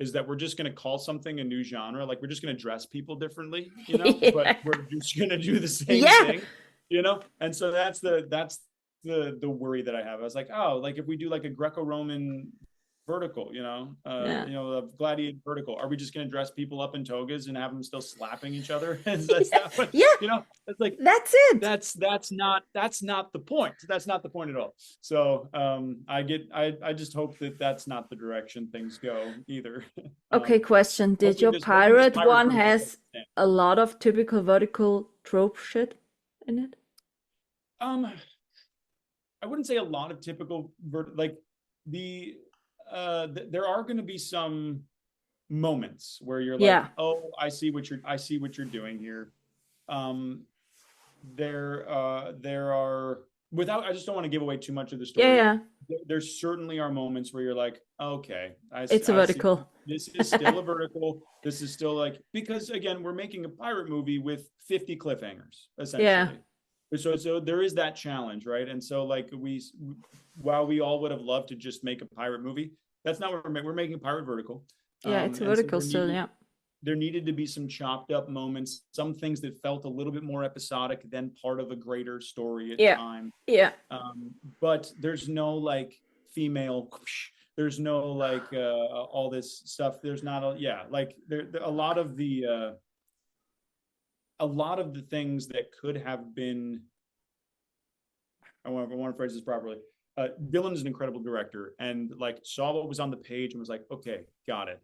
is that we're just going to call something a new genre. We're just going to dress people differently, but we're just going to do the same thing, And so that's the worry that I have. I was if we do a Greco-Roman vertical, Yeah. the gladiator vertical. Are we just going to dress people up in togas and have them still slapping each other? That's not what, Yeah, it's like, that's it. that's not the point. That's not the point at all. So I just hope that that's not the direction things go either. Okay, question. Did your hopefully this pirate one vertical has doesn't stand. a lot of typical vertical trope shit in it? I wouldn't say a lot of typical there are going to be some moments where you're like, Yeah. oh, I see what you're doing here. There are, without, I just don't want to give away too much of the story. Yeah. There certainly are moments where you're like, okay, It's a I see vertical. this is still a vertical. This is still like, because again, we're making a pirate movie with 50 cliffhangers, essentially. Yeah. So there is that challenge, right? And so like while we all would have loved to just make a pirate movie, that's not what we're making a pirate vertical. Yeah, it's a And so vertical still, yeah. there needed to be some chopped up moments, some things that felt a little bit more episodic than part of a greater story at time. Yeah. But there's no like female, there's no like all this stuff. There's not a lot of the things that could have been, I want to phrase this properly. Dylan is an incredible director and like saw what was on the page and was like, okay, got it.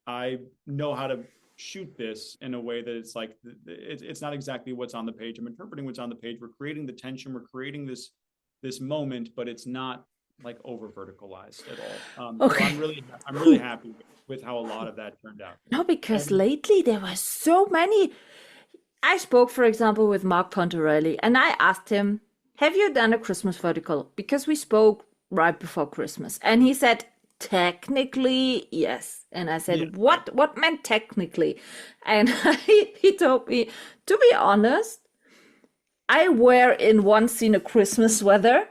I know how to shoot this in a way that it's like, it's not exactly what's on the page. I'm interpreting what's on the page. We're creating the tension. We're creating this moment, but it's not like over verticalized at all. Okay. So I'm really happy with how a lot of that turned out. No, because lately there were so many. I spoke, for example, with Mark Pontarelli, and I asked him, have you done a Christmas vertical? Because we spoke right before Christmas. And he said, technically, yes. And I said, Yeah. What meant technically? And he told me, to be honest, I wear in one scene a Christmas sweater.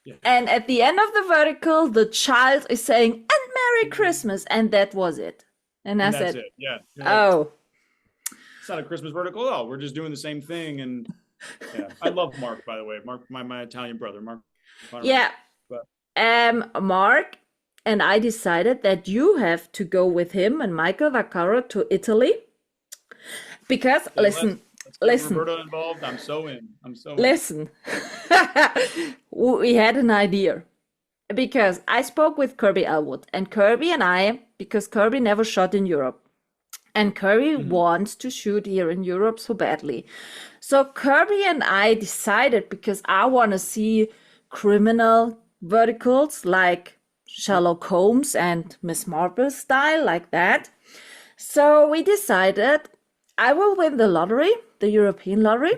Yeah. And at the end of the vertical, the child is saying, and Merry Christmas. And that was it. And I said, it. Yeah. Oh. It's not a Christmas vertical at all. We're just doing the same thing. And yeah, I love Mark, by the way. Mark, my Italian brother, Mark. Yeah. But Mark and I decided that you have to go with him and Michael Vaccaro to Italy. Because, listen. Roberto involved. I'm so in. Listen. We had an idea. Because I spoke with Kirby Elwood. And Kirby and I, because Kirby never shot in Europe. And Kirby wants to shoot here in Europe so badly. So Kirby and I decided, because I want to see criminal verticals like Sherlock Holmes and Miss Marple style, like that. So we decided I will win the lottery, the European lottery.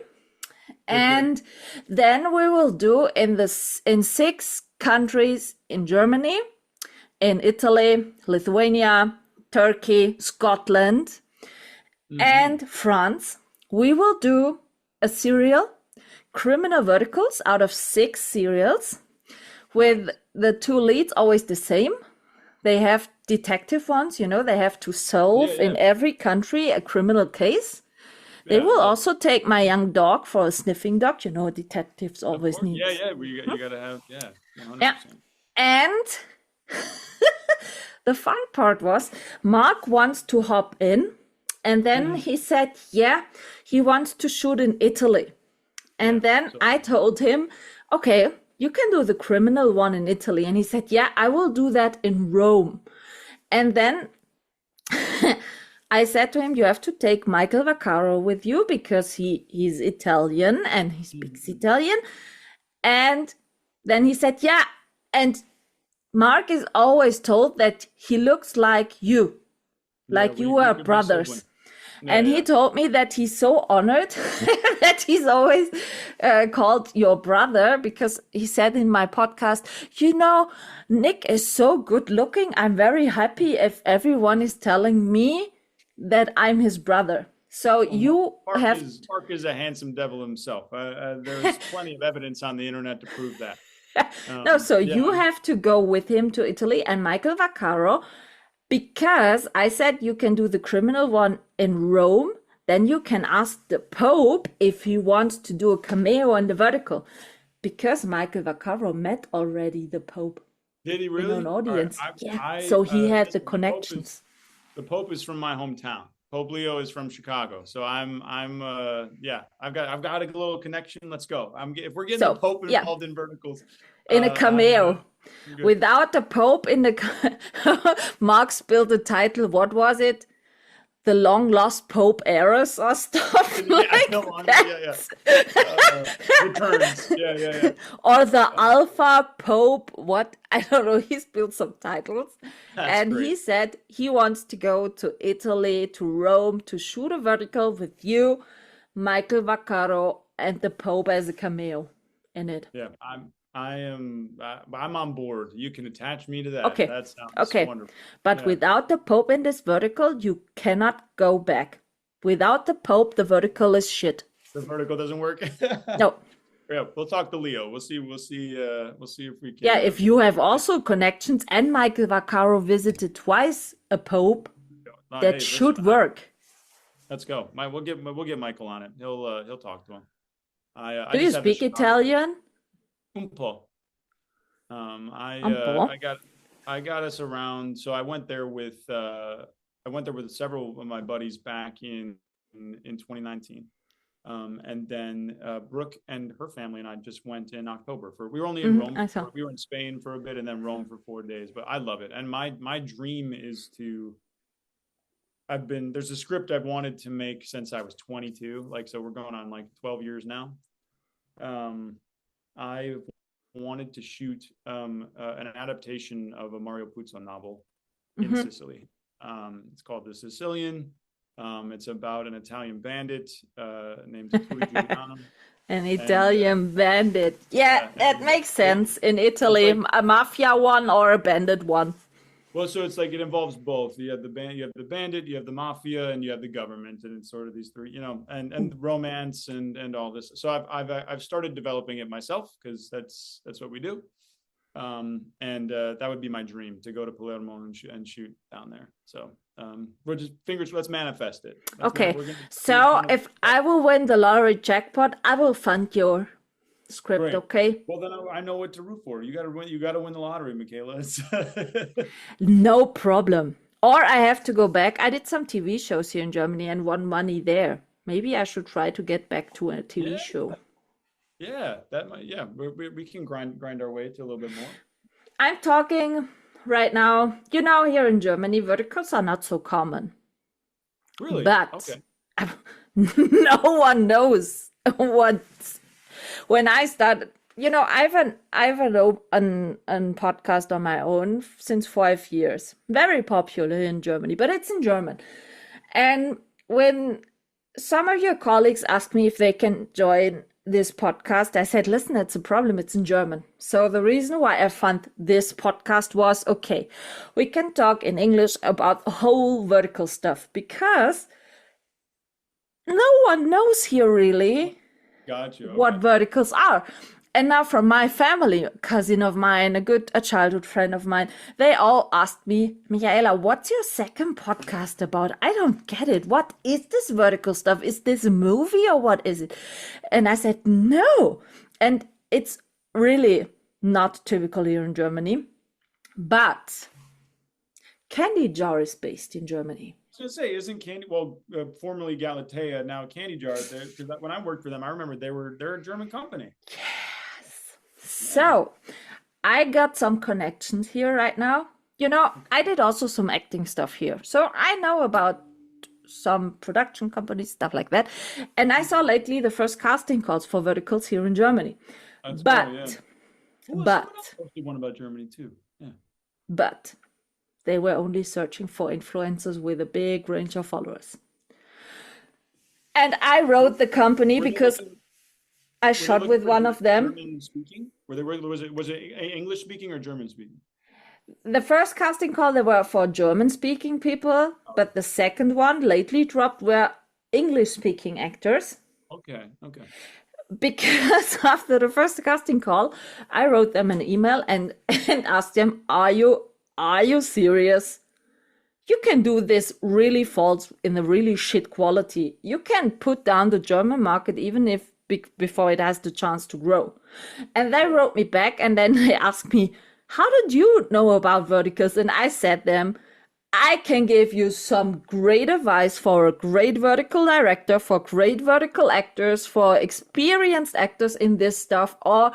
And then we will do in 6 countries in Germany, in Italy, Lithuania, Turkey, Scotland, and France. We will do a serial, criminal verticals out of 6 serials, with the 2 leads always the same. They have detective ones, they have to solve in every country a criminal case. They will also take my young dog for a sniffing dog. Detectives always need. Yeah. You got to have, 100%. Yeah. And the fun part was Mark wants to hop in. And then he said, he wants to shoot in Italy. And then I told him, okay, you can do the criminal one in Italy. And he said, I will do that in Rome. And then I said to him, you have to take Michael Vaccaro with you because he's Italian and he speaks Italian. And then he said, and Mark is always told that he looks like you, like you were brothers. And he told me that he's so honored that he's always called your brother, because he said in my podcast, Nick is so good looking. I'm very happy if everyone is telling me that I'm his brother. So Mark is a handsome devil himself. There's plenty of evidence on the internet to prove that. You have to go with him to Italy and Michael Vaccaro, because I said you can do the criminal one in Rome. Then you can ask the Pope if he wants to do a cameo on the vertical, because Michael Vaccaro met already the Pope. Did he in really? an All right. audience. Yeah. So he had the Listen, connections. the Pope is from my hometown. Pope Leo is from Chicago. So yeah, I've got a little connection. Let's go. If we're getting the So, Pope yeah, involved in verticals, in a cameo. I'm good. Without the Pope in the Mark spilled the title. What was it? The long lost Pope errors or stuff Yeah, like no longer, that. returns. Yeah. Or the Alpha Pope, what? I don't know. He spilled some titles. That's And great. he said he wants to go to Italy, to Rome, to shoot a vertical with you, Michael Vaccaro, and the Pope as a cameo in it. Yeah, I'm on board. You can attach me to that. Okay. That sounds Okay. wonderful. But Yeah. without the Pope in this vertical, you cannot go back. Without the Pope, the vertical is shit. The vertical doesn't work. No. Yeah, we'll talk to Leo. We'll see if we can. Yeah, if you have also connections and Michael Vaccaro visited twice a Pope, Hey, that listen, should work. let's go. We'll get Michael on it. He'll talk to him. I Do you just have the speak Chicago- Italian? Un po'. Un po'? I got us around. So I went there with several of my buddies back in 2019. And then Brooke and her family and I just went in October we were only in Rome. I saw. We were in Spain for a bit and then Rome for 4 days, but I love it. And my dream is there's a script I've wanted to make since I was 22. So we're going on 12 years now. I wanted to shoot an adaptation of a Mario Puzo novel in Sicily. It's called The Sicilian. It's about an Italian bandit named Giuliano. An Italian bandit. Yeah, that makes sense. In Italy, a mafia one or a bandit one. Well, so it's it involves both. You have the bandit, you have the mafia, and you have the government, and it's sort of these three, and romance and all this. So I've started developing it myself because that's what we do. And that would be my dream to go to Palermo and shoot down there. So we're just let's manifest it. Okay. So if I will win the lottery jackpot, I will fund your script. Great. Okay. Well, then I know what to root for. You got to win the lottery, Michaela. No problem. Or I have to go back. I did some TV shows here in Germany and won money there. Maybe I should try to get back to a TV show. Yeah, that might. Yeah, we can grind our way to a little bit more. I'm talking right now. Here in Germany, verticals are not so common. Really? But Okay. no one knows what. When I started, I've an podcast on my own since 5 years. Very popular in Germany, but it's in German. And when some of your colleagues asked me if they can join this podcast, I said, listen, it's a problem. It's in German. So the reason why I found this podcast was, okay, we can talk in English about whole vertical stuff because no one knows here really Gotcha. what Okay. verticals are. And now from my family, a cousin of mine, a childhood friend of mine, they all asked me, Michaela, what's your second podcast about? I don't get it. What is this vertical stuff? Is this a movie or what is it? And I said, no. And it's really not typical here in Germany. But Candy Jar is based in Germany. I was gonna say, isn't formerly Galatea, now Candy Jar? Because when I worked for them, I remember they're a German company. So I got some connections here right now. I did also some acting stuff here. So I know about some production companies, stuff like that. And I saw lately the first casting calls for verticals here in Germany. That's But, cool, yeah. Ooh, but- someone else posted one about Germany too. Yeah. But they were only searching for influencers with a big range of followers. And I wrote the company because I shot with one of them. German speaking? Was it English speaking or German speaking? The first casting call, they were for German-speaking people, but the second one lately dropped were English-speaking actors. Okay. Because after the first casting call, I wrote them an email and asked them, are you serious? You can do this really false in a really shit quality. You can put down the German market even if before it has the chance to grow. And they wrote me back and then they asked me, how did you know about verticals? And I said them, I can give you some great advice for a great vertical director, for great vertical actors, for experienced actors in this stuff. Or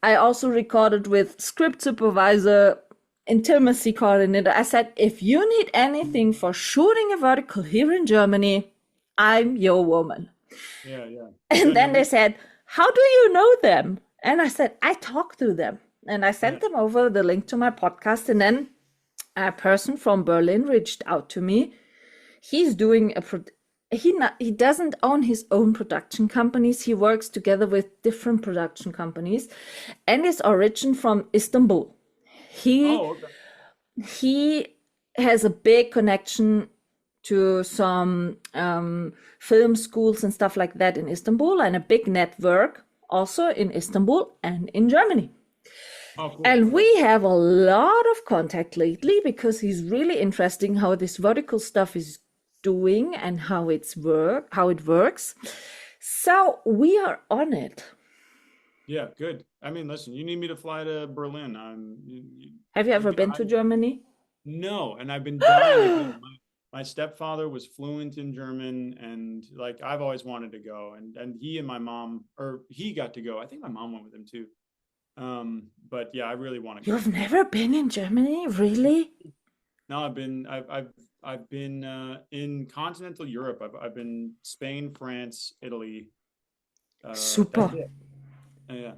I also recorded with script supervisor, intimacy coordinator. I said, if you need anything for shooting a vertical here in Germany, I'm your woman. Yeah, yeah. And then they said, how do you know them? And I said, I talk to them. And I sent them over the link to my podcast. And then a person from Berlin reached out to me. He's doing he doesn't own his own production companies. He works together with different production companies and is origin from Istanbul. He has a big connection to some film schools and stuff like that in Istanbul, and a big network also in Istanbul and in Germany. Oh, cool. And we have a lot of contact lately because he's really interesting how this vertical stuff is doing and how it works. So we are on it. Yeah, good. I mean, listen, you need me to fly to Berlin. Have you ever been to Germany? No, and I've been dying. My stepfather was fluent in German, and like I've always wanted to go. And he and my mom, or he got to go. I think my mom went with him too. But yeah, I really want to go. You've never been in Germany, really? No, I've been in continental Europe. I've been Spain, France, Italy. Super. That's it. Yeah.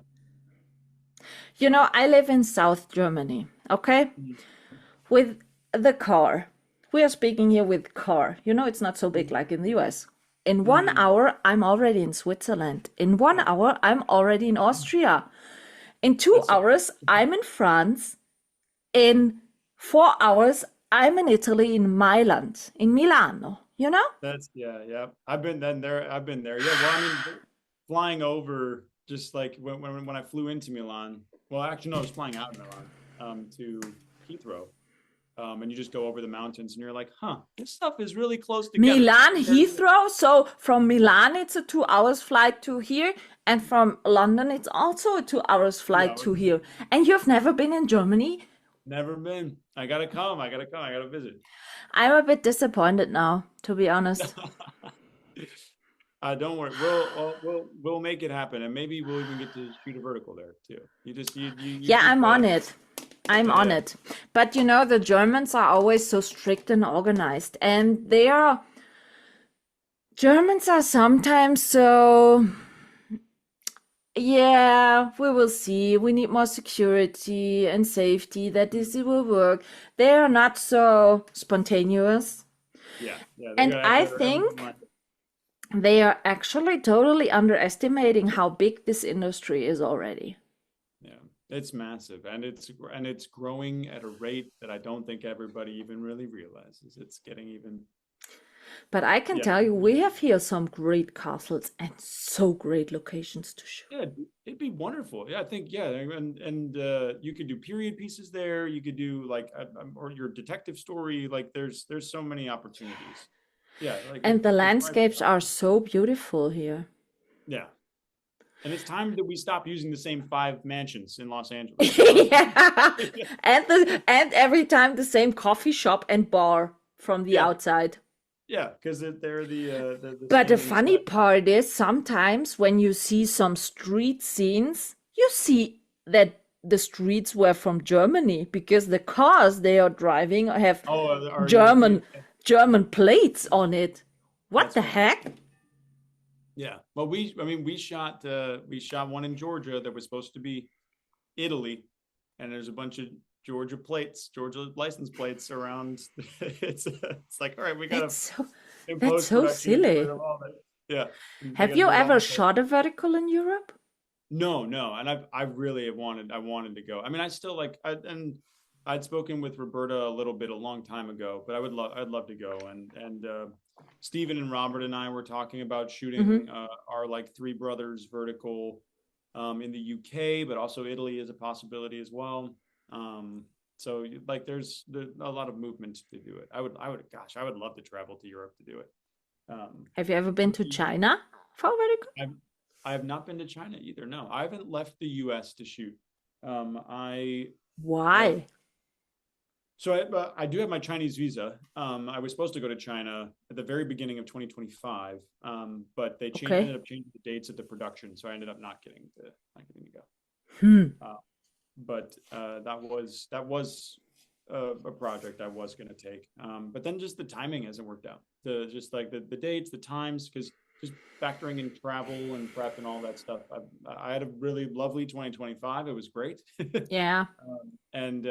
You know, I live in South Germany, okay? With the car. We are speaking here with car. You know, it's not so big like in the US. In 1 hour, I'm already in Switzerland. In 1 hour, I'm already in Austria. In 2 hours, I'm in France. In 4 hours, I'm in Italy, in Milan, in Milano, you know? Yeah. I've been there. Yeah, well, I mean, flying over, just like when I flew into Milan. Well, actually, no, I was flying out of Milan to Heathrow. And you just go over the mountains and you're like, this stuff is really close together. Milan, Heathrow. So from Milan, it's a 2 hours flight to here. And from London, it's also a 2 hours flight to here. And you've never been in Germany? Never been. I gotta come. I gotta visit. I'm a bit disappointed now, to be honest. Don't worry. We'll make it happen, and maybe we'll even get to shoot a vertical there too. Yeah, I'm on it. I'm on it. But you know, the Germans are always so strict and organized, and Germans are sometimes so, yeah, we will see. We need more security and safety that this will work. They are not so spontaneous. Yeah. And I think they are actually totally underestimating how big this industry is already. Yeah, it's massive, and it's growing at a rate that I don't think everybody even really realizes. It's getting even. But I can tell you, we have here some great castles and so great locations to shoot. Yeah, it'd be wonderful. Yeah, I think and you could do period pieces there. You could do like or your detective story. Like there's so many opportunities. Yeah, and the landscapes are so beautiful here. Yeah. And it's time that we stop using the same 5 mansions in Los Angeles. Yeah. And every time the same coffee shop and bar from the outside. Yeah, because they're the But the funny part is sometimes when you see some street scenes, you see that the streets were from Germany because the cars they are driving have German plates on it. What the heck? Yeah. Well, we shot one in Georgia that was supposed to be Italy, and there's a bunch of Georgia license plates around. It's like, all right, we gotta. That's so silly. Yeah. Have you ever shot a vertical in Europe? No, and I really wanted to go. I mean, I still I'd spoken with Roberta a little bit a long time ago, but I'd love to go. And Stephen and Robert and I were talking about shooting our like Three Brothers vertical in the UK, but also Italy is a possibility as well. So like there's a lot of movement to do it. I would love to travel to Europe to do it. Have you ever been to China for vertical? I have not been to China either. No, I haven't left the US to shoot. I Why? So I do have my Chinese visa. I was supposed to go to China at the very beginning of 2025, but they Okay. ended up changing the dates of the production, so I ended up not getting to go. Hmm. But that was a project I was going to take. But then just the timing hasn't worked out. Just like the dates, the times, because just factoring in travel and prep and all that stuff. I had a really lovely 2025. It was great. Yeah. And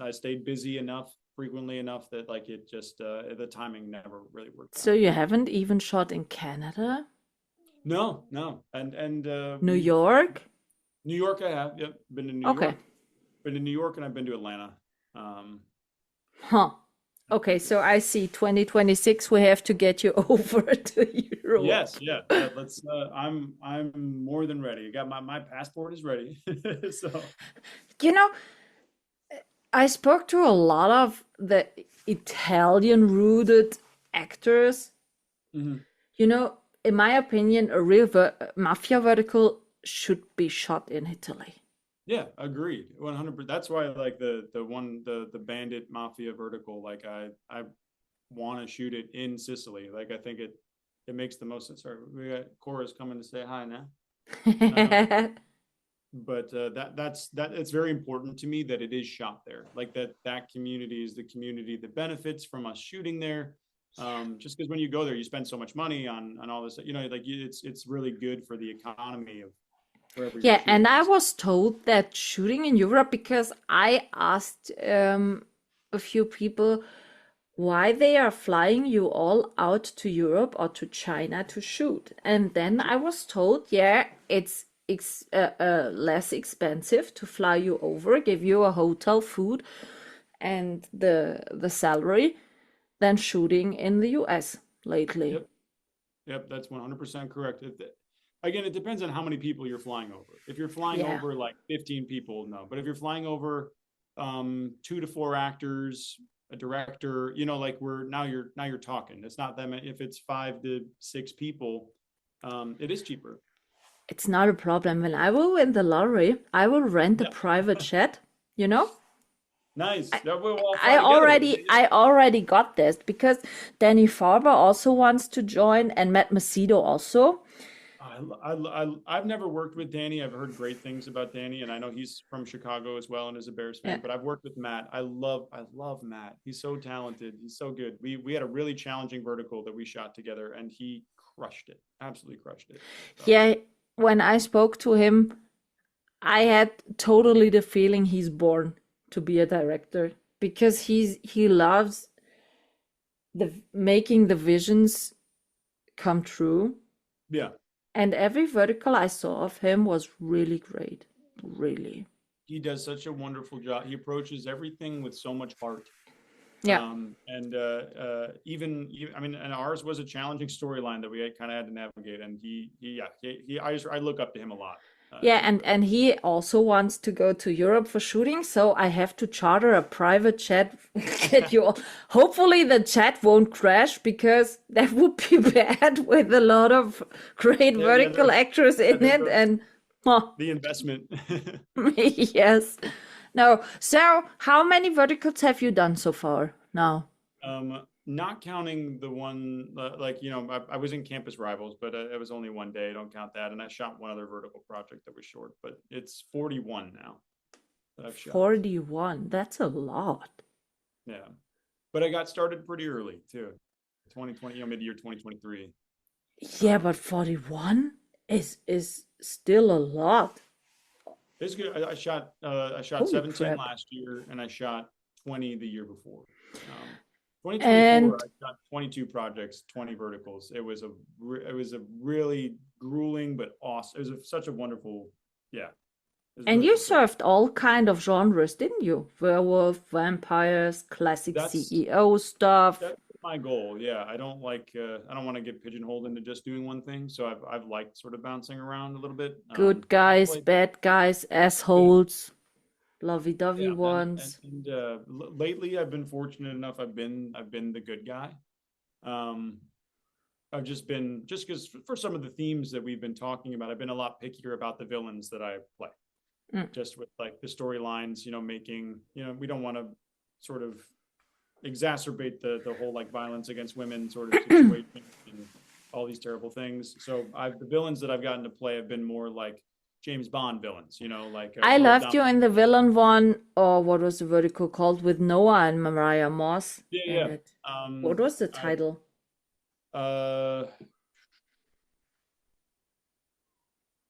I stayed busy enough, frequently enough that like it just the timing never really worked So out. you haven't even shot in Canada? No, no, and New we've York? New York. I have, yep, been to New Okay. York, and I've been to Atlanta. Um, Huh. Okay, so I see 2026 we have to get you over to Europe. yes, yeah. Let's. I'm more than ready. I got my passport is ready. So You know, I spoke to a lot of the Italian rooted actors. mhm. You know, in my opinion, a real mafia vertical should be shot in Italy. Yeah, agreed. 100%. That's why like the bandit mafia vertical. Like I want to shoot it in Sicily. Like I think it makes the most sense. Sorry, we got Cora's coming to say hi now. Um, but that it's very important to me that it is shot there. Like that community is the community that benefits from us shooting there. Just because when you go there, you spend so much money on all this. You know, like it's really good for the economy of wherever you're Yeah, and shooting. I was told that shooting in Europe, because I asked a few people why they are flying you all out to Europe or to China to shoot. And then I was told, yeah, it's less expensive to fly you over, give you a hotel, food, and the salary than shooting in the US lately. Yep. Yep, that's 100% correct. Again, it depends on how many people you're flying over. If you're flying Yeah. over like 15 people, no. But if you're flying over 2 to 4 actors, a director, you know, like now you're talking. It's not that many. If it's 5 to 6 people, it is cheaper. It's not a problem. When I will win the lottery, I will rent a Yeah, private jet, you know? nice. That we'll all I fly together. already I already got this because Danny Farber also wants to join and Matt Macedo also. I've never worked with Danny. I've heard great things about Danny, and I know he's from Chicago as well and is a Bears Yeah. fan. But I've worked with Matt. I love Matt. He's so talented. He's so good. We had a really challenging vertical that we shot together, and he crushed it. Absolutely crushed it. So, Yeah, when I spoke to him, I had totally the feeling he's born to be a director because he loves the making the visions come true. yeah, And every vertical I saw of him was really great. Really. he does such a wonderful job. He approaches everything with so much heart. Yeah. And I mean, and ours was a challenging storyline that we kind of had to navigate. And I look up to him a lot. Yeah, He's great. and he also wants to go to Europe for shooting, so I have to charter a private jet. Get you all. Hopefully the jet won't crash because that would be bad with a lot of great Yeah, vertical actors in there's it and oh, the investment. yes. No. So how many verticals have you done so far now? Not counting the one like I was in Campus Rivals, but it was only one day. Don't count that. And I shot one other vertical project that was short, but it's 41 now that I've shot. 41. That's a lot. Yeah, but I got started pretty early too. 2020, mid-year 2023. Yeah, but 41 is still a lot. It's good. I shot Holy 17 crap. last year, and I shot 20 the year before. 2024, And I shot 22 projects, 20 verticals. It was a really grueling but awesome. It was such a wonderful, yeah. It was and really you fulfilling. served all kind of genres, didn't you? Werewolf, vampires, classic That's CEO stuff, that's my goal. Yeah, I don't want to get pigeonholed into just doing one thing. So I've liked sort of bouncing around a little bit. good I've guys, played. bad guys, Yeah. assholes, lovey-dovey Yeah, ones. lately I've been fortunate enough. I've been the good guy. Um, I've just because for some of the themes that we've been talking about, I've been a lot pickier about the villains that I play. just with like the storylines, making, we don't want to sort of exacerbate the whole like violence against women sort of situation and all these terrible things. So the villains that I've gotten to play have been more like James Bond villains, like I loved you in the villain one, or what was the vertical called, with Noah and Mariah Moss in yeah. it. What was the I, title?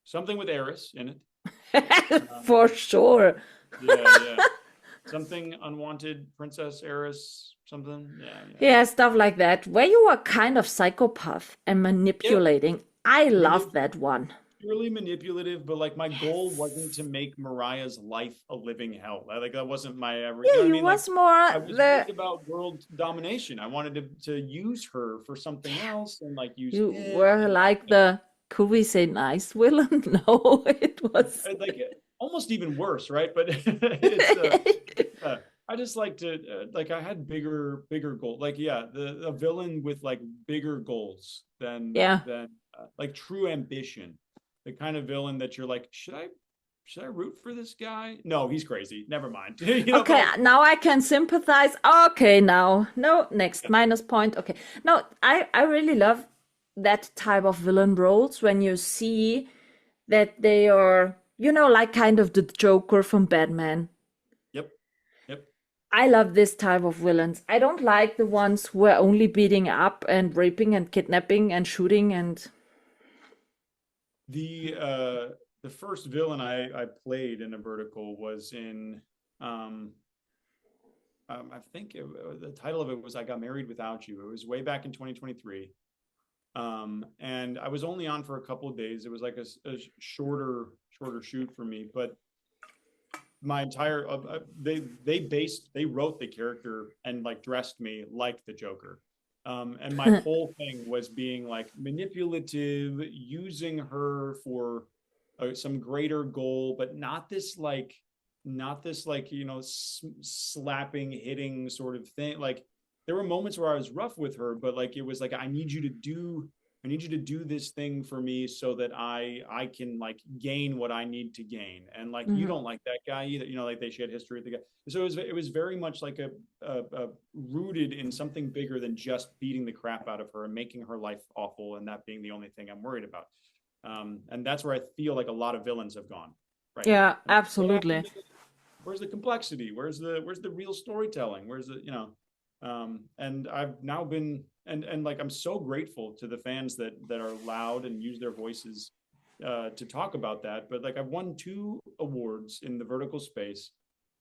Something with Eris in it. For sure. Yeah. Something unwanted, Princess Eris, something. Yeah. Yeah, stuff like that, where you were kind of psychopath and manipulating. I love that one. Purely manipulative, but like my goal wasn't to make Mariah's life a living hell. Like that wasn't my ever. Yeah, You know what I you mean? was Like, more I was the worried about world domination. I wanted to use her for something else and like use you him. were like the, could we say nice villain? No, it was Like almost even worse, right? But it's I just like to like I had bigger goals. Like the villain with like bigger goals than yeah. like true ambition. The kind of villain that you're like, should I root for this guy? No, he's crazy. Never mind. Okay, now I can sympathize. Okay, now no, next minus point. Okay, no, I really love that type of villain roles when you see that they are, like kind of the Joker from Batman. Yep. I love this type of villains. I don't like the ones who are only beating up and raping and kidnapping and shooting and. The first villain I played in a vertical was in I think the title of it was I Got Married Without You. It was way back in 2023. And I was only on for a couple of days. It was like a shorter shoot for me, but my entire they wrote the character and like dressed me like the Joker. And my whole thing was being like manipulative, using her for some greater goal, but not this like slapping, hitting sort of thing. Like there were moments where I was rough with her, but like it was like I need you to do this thing for me so that I can like gain what I need to gain. And like you don't like that guy either, like she had history with the guy. So it was very much like a rooted in something bigger than just beating the crap out of her and making her life awful, and that being the only thing I'm worried about. And that's where I feel like a lot of villains have gone. Right. Yeah, absolutely. Where's the complexity? Where's the real storytelling? Where's the and I've now been and like I'm so grateful to the fans that are loud and use their voices to talk about that. But like I've won 2 awards in the vertical space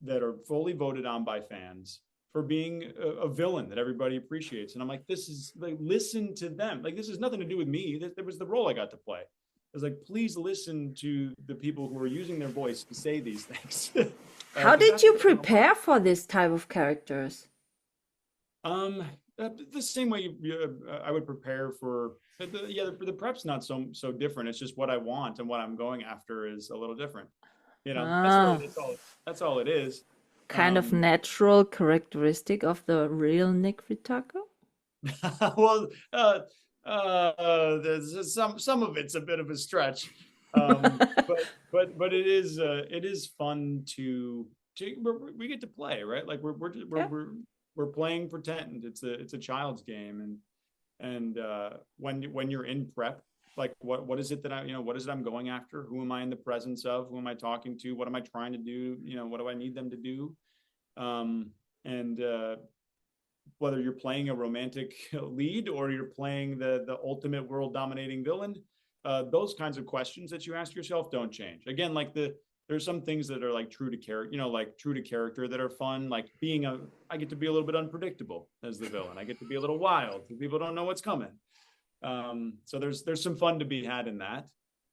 that are fully voted on by fans for being a villain that everybody appreciates. And I'm like, this is like, listen to them. Like this has nothing to do with me. That was the role I got to play. I was like, please listen to the people who are using their voice to say these things. How did you prepare for this type of characters? The same way I would prepare for the prep's not so different. It's just what I want and what I'm going after is a little different. That's all it is. Kind of natural characteristic of the real Nick Ritacco? Well, there's some of it's a bit of a stretch, but it is fun to we get to play, right? Like we're playing pretend. It's a child's game, and when you're in prep, like what is it that what is it I'm going after? Who am I in the presence of? Who am I talking to? What am I trying to do? What do I need them to do? And whether you're playing a romantic lead or you're playing the ultimate world dominating villain, those kinds of questions that you ask yourself don't change. Again, like there's some things that are like true to character, that are fun. Like I get to be a little bit unpredictable as the villain. I get to be a little wild. People don't know what's coming. So there's some fun to be had in that.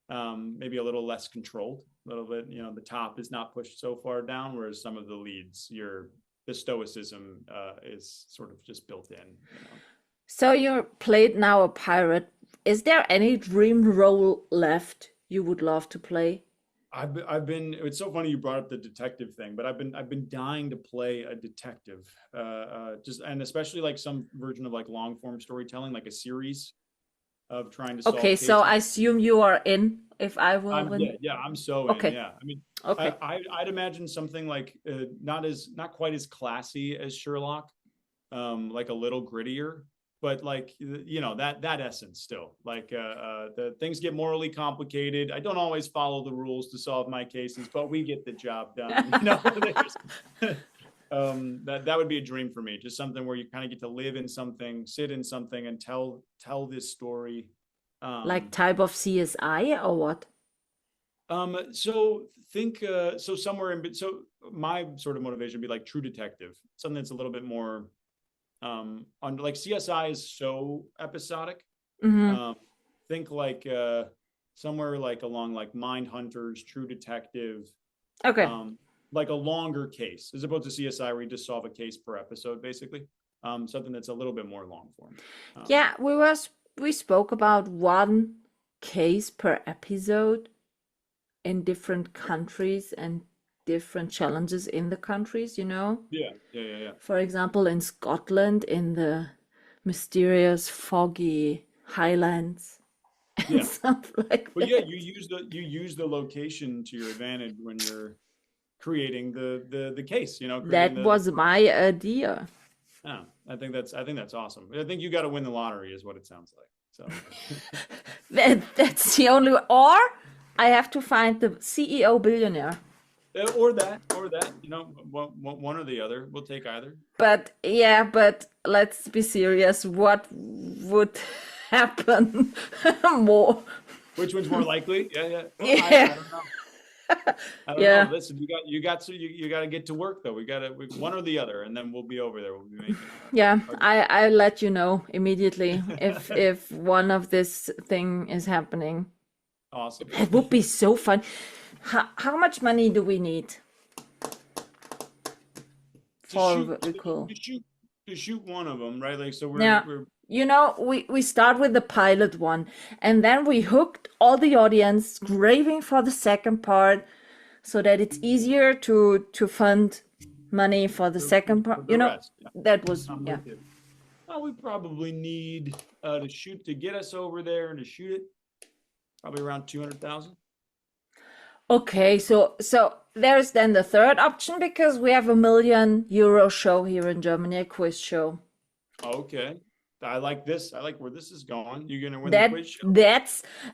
Maybe a little less controlled, a little bit, the top is not pushed so far down, whereas some of the leads, the stoicism is sort of just built in. So you're played now a pirate. Is there any dream role left you would love to play? I've been. It's so funny you brought up the detective thing, but I've been dying to play a detective, and especially like some version of like long form storytelling, like a series of trying to solve Okay, cases. so I assume you are in. If I will win. Yeah, I'm so okay. in. Yeah, I mean, Okay. I'd imagine something like not quite as classy as Sherlock, like a little grittier, but like that essence still. Like the things get morally complicated. I don't always follow the rules to solve my cases, but we get the job done. That would be a dream for me. Just something where you kind of get to live in something, sit in something, and tell this story. Like type of CSI or what? So think so somewhere so my sort of motivation would be like True Detective, something that's a little bit more on like CSI is so episodic. Think like somewhere like along like Mind Hunters, True Detective, Okay. like a longer case as opposed to CSI where you just solve a case per episode, basically. Something that's a little bit more long form. Yeah, we spoke about one case per episode in different countries and different challenges in the countries, Yeah. For example, in Scotland, in the mysterious, foggy highlands and Yeah. stuff like Well, that. yeah, you use the location to your advantage when you're creating the case, creating That was my idea. Yeah, I think that's awesome. I think you got to win the lottery is what it sounds like. So That's the only way. Or I have to find the CEO billionaire. or that, one or the other. We'll take either. But let's be serious. What would happen more? Which one's more likely? Yeah. Well, Yeah. I don't know. I don't Yeah. know. Listen, you got to get to work though. We one or the other, and then we'll be over there. We'll be making. Yeah, I'll let you know immediately if one of this thing is happening. Awesome. It would be so fun. How much money do we need for recall? To shoot one of them, right? Like so Yeah. We start with the pilot one, and then we hooked all the audience craving for the second part, so that it's easier to fund money for the second part. rest, yeah. That was I'm yeah. with you. We probably need to get us over there and to shoot it. Probably around 200,000. Okay, so there's then the third option because we have €1 million show here in Germany, a quiz show. Okay. I like this. I like where this is going. You're gonna win the quiz show.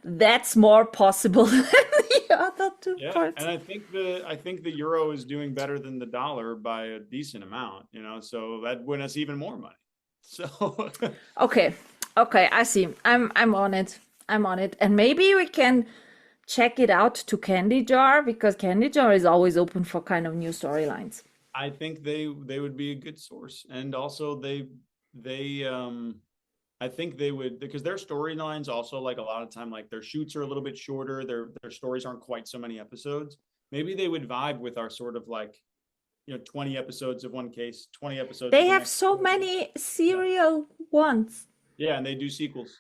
That's more possible than the other two parts. And I think the euro is doing better than the dollar by a decent amount, so that'd win us even more money. So Okay, I see. I'm on it. And maybe we can check it out to Candy Jar because Candy Jar is always open for kind of new storylines. I think they would be a good source, and also I think they would, because their storylines also, like a lot of time, like their shoots are a little bit shorter. Their stories aren't quite so many episodes. Maybe they would vibe with our sort of like 20 episodes of one case, 20 episodes. They have so many serial ones. Yeah, and they do sequels.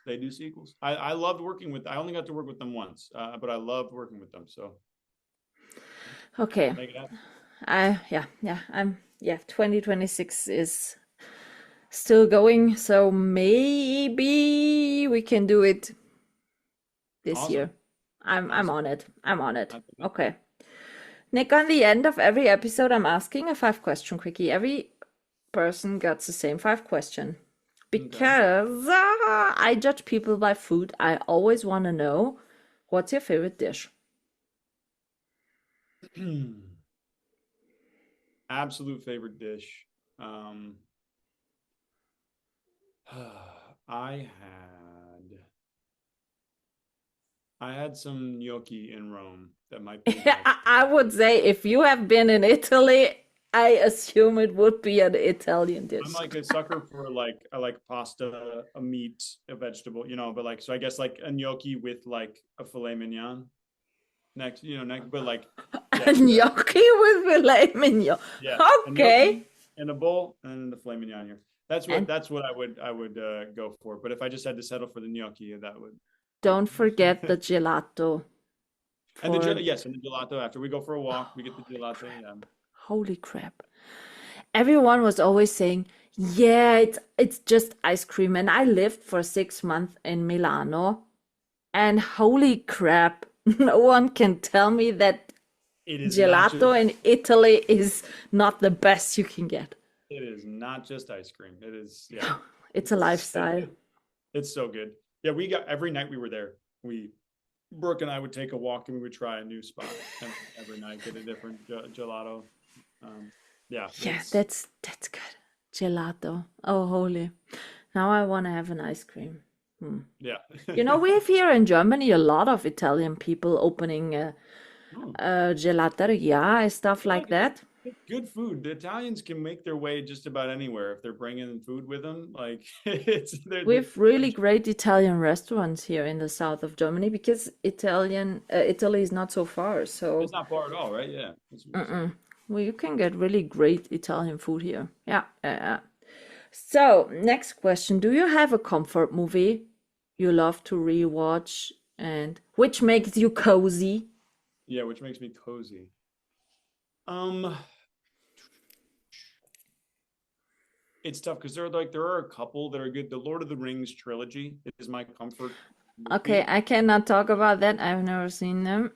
I loved working with. I only got to work with them once, but I loved working with them. So okay, make it happen. 2026 is still going, so maybe we can do it this Awesome. year. I'm on it. Okay. Nick, on the end of every episode, I'm asking a 5-question quickie. Every person gets the same 5 question. Because I judge people by food, I always want to know, what's your favorite dish? Absolute favorite dish. I had some gnocchi in Rome. That might be. I would say if you have been in Italy, I assume it would be an Italian dish. I'm like a sucker for I like pasta, a meat, a vegetable, but like, so I guess like a gnocchi with like a filet mignon next, but like a gnocchi with filet mignon. Yeah. Okay. In a bowl and the filet mignon here. That's what I would go for. But if I just had to settle for the gnocchi, that would. Don't forget the gelato. And the gelato after we go for a walk, we get the gelato. Yeah. Holy crap. Everyone was always saying, yeah, it's just ice cream. And I lived for 6 months in Milano. And holy crap, no one can tell me that It is not Gelato just, in Italy is not the best you can get. it is not just ice cream. It is, yeah. It's a lifestyle. It's so good. Yeah, we got every night we were there. Brooke and I would take a walk and we would try a new spot and every night, get a different gelato. Yeah, Yeah, that's good. Gelato. Oh, holy. Now I want to have an ice cream. yeah. You know, we have here in Germany a lot of Italian people opening Oh, gelateria and stuff yeah, like that. it's good food. The Italians can make their way just about anywhere if they're bringing food with them. Like We have really great Italian restaurants here in the south of Germany because Italy is not so far. So it's not far at all, right? Yeah. well, you can get really great Italian food here. Yeah, yeah. So next question: do you have a comfort movie you love to rewatch and which makes you cozy? Yeah, which makes me cozy. Um, it's tough because there are a couple that are good. The Lord of the Rings trilogy is my comfort Okay, movie. I cannot talk about that. I've never seen them.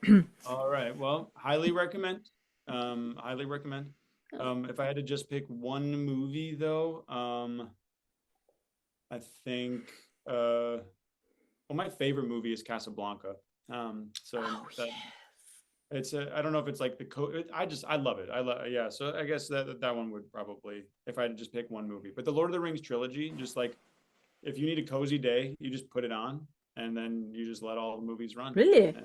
All right. Well, highly recommend. Highly recommend. If I had to just pick one movie though, I think well, my favorite movie is Casablanca. So that it's I don't know if it's like I love it. Yeah. So I guess that one would probably, if I had to just pick one movie. But the Lord of the Rings trilogy, just like if you need a cozy day, you just put it on and then you just let all the movies run. Really?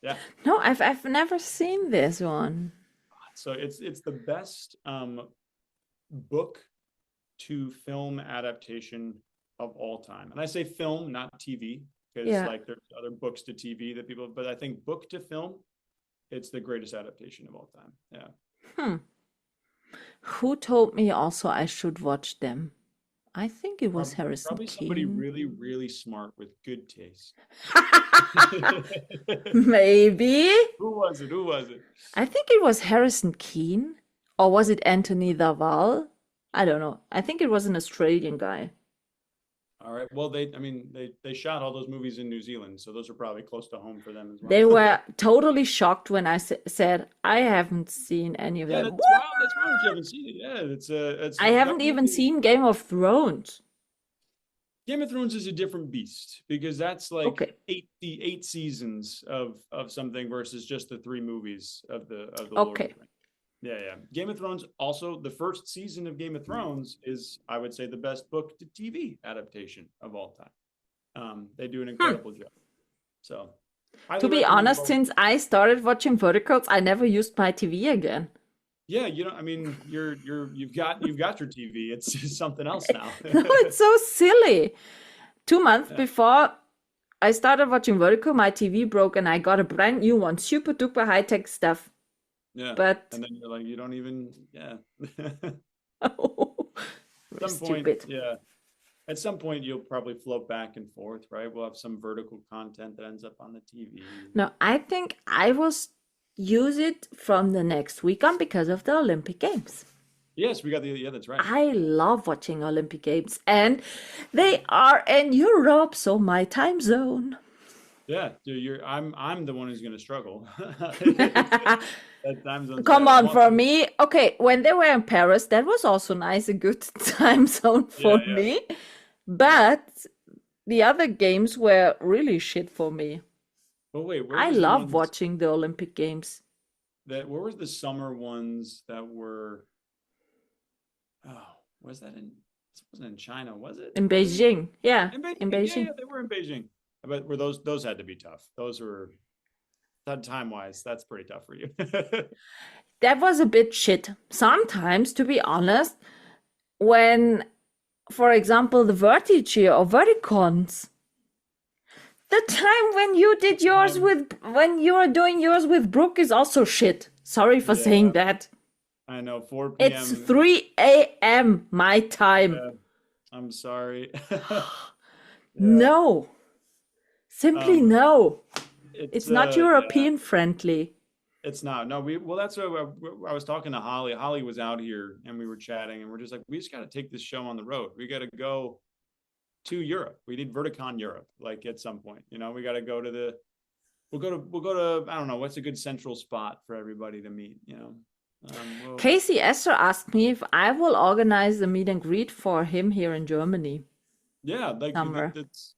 Yeah. No, I've never seen this one. So it's the best book to film adaptation of all time. And I say film, not TV, because Yeah. like there's other books to TV that people, but I think book to film, it's the greatest adaptation of all time. Yeah. Who told me also I should watch them? I think it was Harrison Probably somebody King. really, really smart with good taste. Maybe. Who was it? Who was it? I think it was Harrison Keen. Or was it Anthony Dhaval? I don't know. I think it was an Australian guy. All right. Well, they shot all those movies in New Zealand, so those are probably close to home for them as well. They were totally shocked when I said I haven't seen any of Yeah, them. that's wild. That's wild. You haven't seen it. Yeah, it's. I haven't even seen Game of Thrones. Game of Thrones is a different beast because that's like Okay. eight seasons of something versus just the 3 movies of the Lord of the Okay. Rings. Yeah. Game of Thrones, also the first season of Game of Thrones is, I would say, the best book to TV adaptation of all time. They do an incredible job. So, To be honest, since I started watching Verticals, I never used my TV again. yeah, you've got your TV. It's something else now. No, it's so silly. 2 months before I started watching Vertical, my TV broke and I got a brand new one, super duper high tech stuff. Yeah, But and then you're like, you don't even, yeah. very Some point, stupid. yeah. At some point, you'll probably float back and forth, right? We'll have some vertical content that ends up on the TV. No, I think I will use it from the next week on because of the Olympic Games. Yes, yeah, that's right. I love watching Olympic Games, and they are in Europe, so my time zone. Yeah, dude, I'm the one who's going to struggle. That time zone's Come bad. on, for me. Okay, when they were in Paris, that was also nice, a good time zone for Yeah. me. But the other games were really shit for me. But wait, I love watching the Olympic Games. where was the summer ones that were? Oh, was that in? This wasn't in China, was it? In Beijing. Yeah, in Yeah, Beijing. they were in Beijing. But were those had to be tough. Those were time wise, that's pretty tough for you. That was a bit shit. Sometimes, to be honest, when, for example, the Vertice or Verticons, the time when you did yours when you were doing yours with Brooke is also shit. Sorry for saying that. I know, 4 p.m. It's 3 a.m. my time. Yeah, I'm sorry. No. Simply no. It's not yeah. European friendly. It's not. No, that's what I was talking to Holly. Holly was out here and we were chatting and we're just like, we just got to take this show on the road. We got to go to Europe. We need Verticon Europe, like at some point, we got to go to we'll go to I don't know what's a good central spot for everybody to meet. Casey Esther asked me if I will organize the meet and greet for him here in Germany yeah, like somewhere. that's.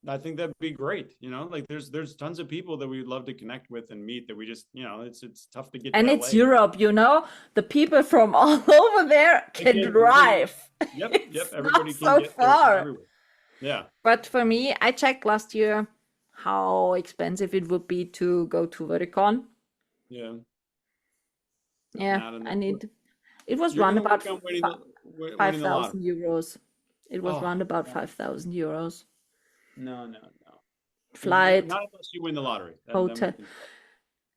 I think that'd be great. Like there's tons of people that we'd love to connect with and meet that we just it's tough to get. And to it's LA. Europe, the people from all over there can drive. Yep. It's Everybody not can so get there from far. everywhere. Yeah. But for me, I checked last year how expensive it would be to go to Vericon. Yeah. Yeah, Not enough. I need. It was You're round gonna about work on winning the 5,000 lottery. euros. It was Oh, round about no. 5,000 euros. No. Flight, Not unless you win the lottery. Then we hotel. can.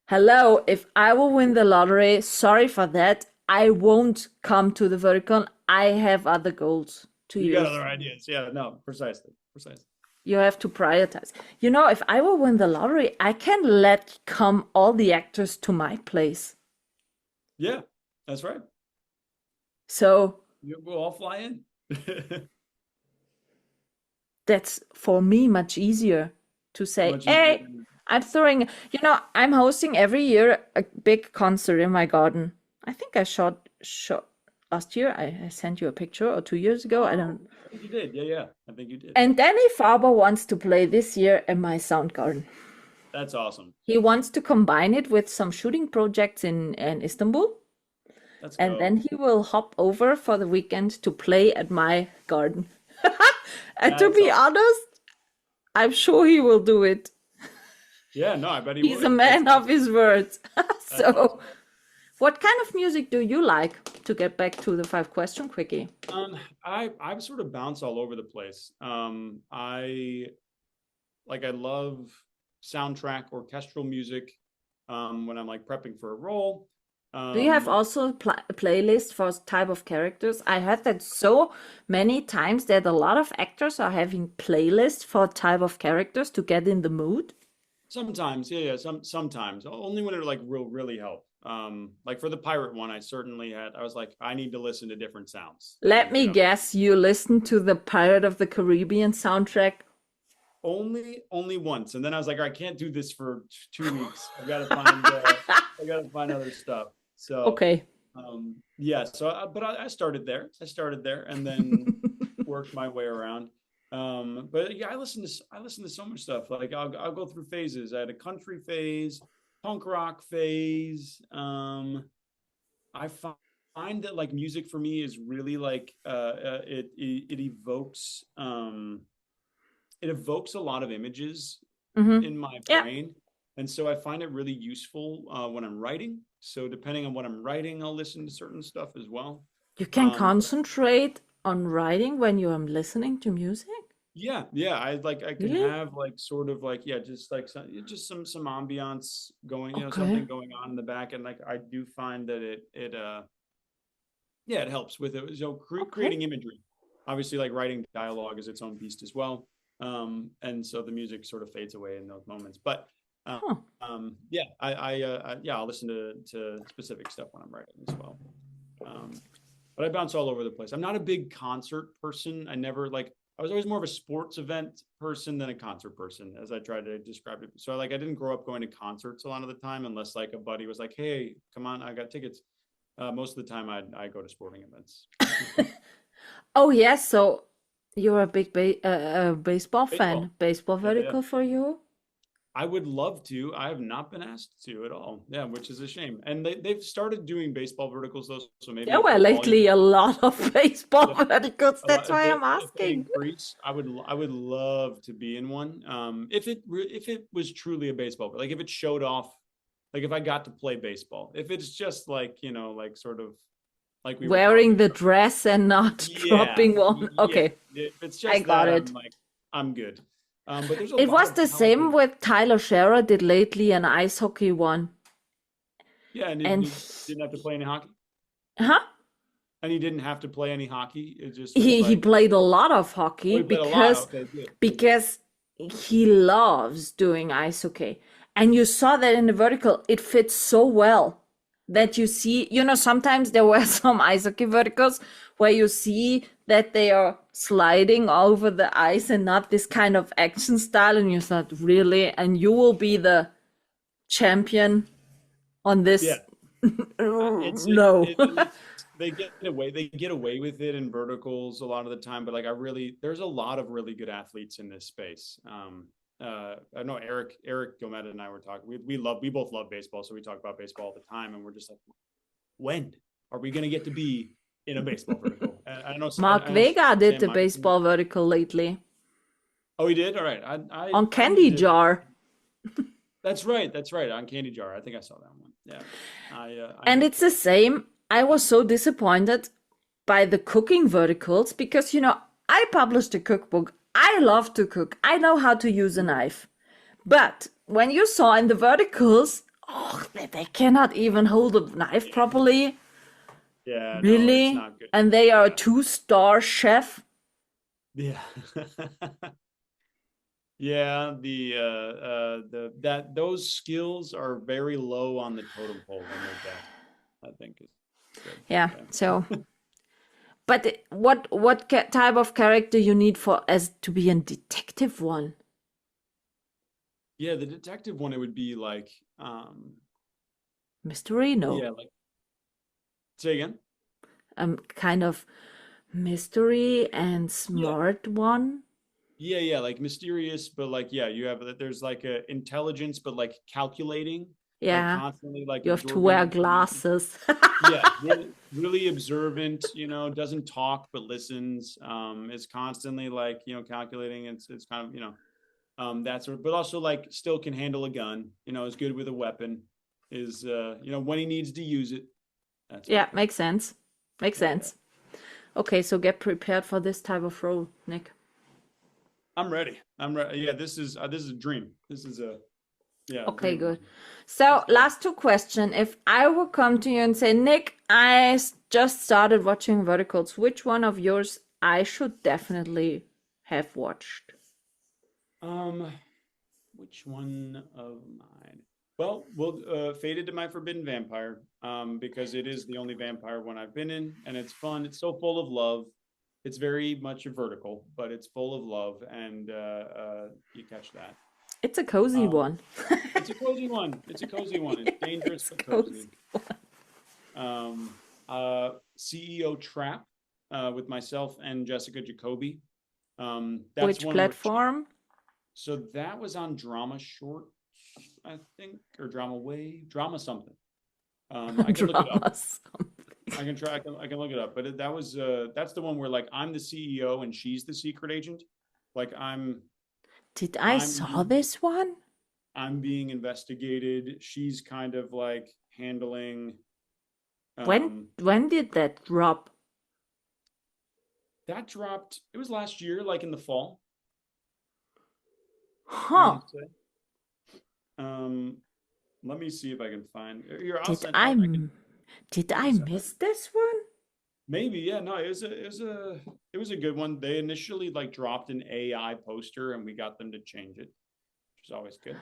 Hello, if I will win the lottery, sorry for that. I won't come to the Vericon. I have other goals to You use. got other ideas. Yeah, no, precisely. You have to prioritize. If I will win the lottery, I can let come all the actors to my place. Yeah, that's right. So We'll all fly in. that's for me much easier to say, Much easier hey, than- I'm throwing, I'm hosting every year a big concert in my garden. I think I shot last year. I sent you a picture, or 2 years ago. I don't. I think you did. Yeah. I think you did. And Danny Faber wants to play this year in my sound garden. That's awesome. He wants to combine it with some shooting projects in Istanbul. Let's And go. then he will hop over for the weekend to play at my garden. And to That's be awesome. honest, I'm sure he will do it. Yeah, no, I bet he He's would. a man of his words. That's So, awesome. what kind of music do you like? To get back to the 5-question quickie. I sort of bounce all over the place. I love soundtrack orchestral music when I'm like prepping for a role. Do you have also a playlist for type of characters? I heard that so many times that a lot of actors are having playlists for type of characters to get in the mood. Sometimes, yeah, sometimes only when it like really help. Like for the pirate one, I was like, I need to listen to different sounds. Let me guess, you listened to the Pirate of the Caribbean soundtrack? Only once, and then I was like, I can't do this for 2 weeks. I gotta find other stuff. So Okay. yeah. So, but I started there. And then worked my way around. But yeah, I listen to so much stuff. Like I'll go through phases. I had a country phase, punk rock phase. I find that like music for me is really like it evokes a lot of images in my brain. And so I find it really useful when I'm writing. So depending on what I'm writing, I'll listen to certain stuff as well. You can concentrate on writing when you are listening to music? Yeah. I can Really? have like sort of like just like some ambiance going, Okay. something going on in the back, and like I do find that it helps with it. So creating imagery. Obviously, like writing dialogue is its own beast as well. And so the music sort of fades away in those moments. But I'll listen to specific stuff when I'm writing as well. But I bounce all over the place. I'm not a big concert person. I was always more of a sports event person than a concert person, as I tried to describe it. So I didn't grow up going to concerts a lot of the time, unless like a buddy was like, hey, come on, I got tickets. Most of the time I go to sporting events. Oh, yes. So you're a big baseball fan. Baseball Yeah. vertical for you? I would love to. I have not been asked to at all. Yeah, which is a shame. And they've started doing baseball verticals though, so maybe There were lately a lot of baseball verticals. That's why I'm if they asking. increase, I would love to be in one. If it was truly a baseball, like if it showed off, like if I got to play baseball, if it's just like like sort of like we were Wearing the talking dress and not dropping one. yeah. Okay. If it's just I got that, it. I'm good. But there's a It lot was of the same talented- with Tyler Scherer did lately an ice hockey one. Yeah, and And he didn't have to play any hockey. Huh? And he didn't have to play any hockey. It just He played a lot of hockey he played a lot. because Okay, good. because he loves doing ice hockey. And you saw that in the vertical, it fits so well. that you see, sometimes there were some ice hockey verticals where you see that they are sliding over the ice and not this kind of action style, and you thought, really? And you will be the champion on Yeah, this? No. they get away with it in verticals a lot of the time, but like there's a lot of really good athletes in this space. I know Eric Gometa and I were talking. We both love baseball, so we talk about baseball all the time, and we're just like, when are we gonna get to be in a baseball vertical? I know Mark I know Vega did Sam the Mike- baseball vertical lately Oh, he did. All right, on I Candy need to- Jar. That's right. On Candy Jar. I think I saw that one. Yeah. And it's the same. I was so disappointed by the cooking verticals because, I published a cookbook. I love to cook. I know how to use a knife. But when you saw in the verticals, they cannot even hold a knife properly. Yeah. No, Really? it's not good. And they are a Yeah. 2-star chef. Yeah. Yeah, those skills are very low on the totem pole when they're best, I think is good. Yeah. So, but what type of character you need for as to be a detective one? Yeah, the detective one, it would be like Mystery? No. yeah, like say again. Kind of mystery and smart one. Yeah, like mysterious, but like there's like a intelligence, but like calculating. Yeah. Like constantly like You have to absorbing wear information. glasses. Yeah, really observant, doesn't talk but listens, is constantly like, calculating. It's kind of, that sort of, but also like still can handle a gun, is good with a weapon, is, when he needs to use it. That's Yeah, makes sense. Makes sense. Okay, so get prepared for this type of role, Nick. I'm ready. Yeah, this is a dream. This is Okay, dream. good. So, last two questions. If I would come to you and say, Nick, I just started watching verticals, which one of yours I should definitely have watched? Which one of mine? Well, Faded to My Forbidden Vampire, because it is the only vampire one I've been in, and it's fun. It's so full of love. It's very much a vertical, but it's full of love, and you catch that. It's a cozy one. It's a cozy one. It's dangerous but cozy. CEO Trap, with myself and Jessica Jacoby. That's Which one platform? So that was on Drama Short, I think, or Drama something. I can look it up. I can look it up, but that's the one where like I'm the CEO and she's the secret agent. Like Did I saw this one? I'm being investigated. She's kind of like handling. When did that drop? That dropped. It was last year, like in the fall. Huh. Let me see if I can find. Here, Did I miss this one? Maybe, yeah. No, it was a good one. They initially like dropped an AI poster, and we got them to change it, which is always good.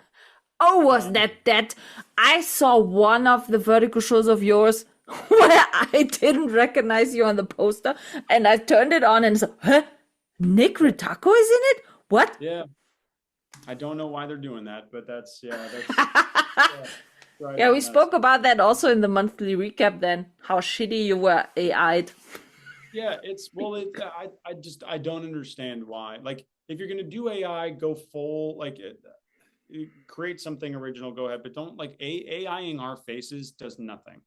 Oh, was that? I saw one of the vertical shows of yours where I didn't recognize you on the poster, and I turned it on and said, huh? Nick Ritacco is in it? What? Yeah. I don't know why they're doing that, but that's right. Yeah, we spoke about that also in the monthly recap then, how shitty you were AI'd. Yeah, I don't understand why. Like, if you're going to do AI, go full, like, create something original, go ahead, but don't like AIing our faces does nothing.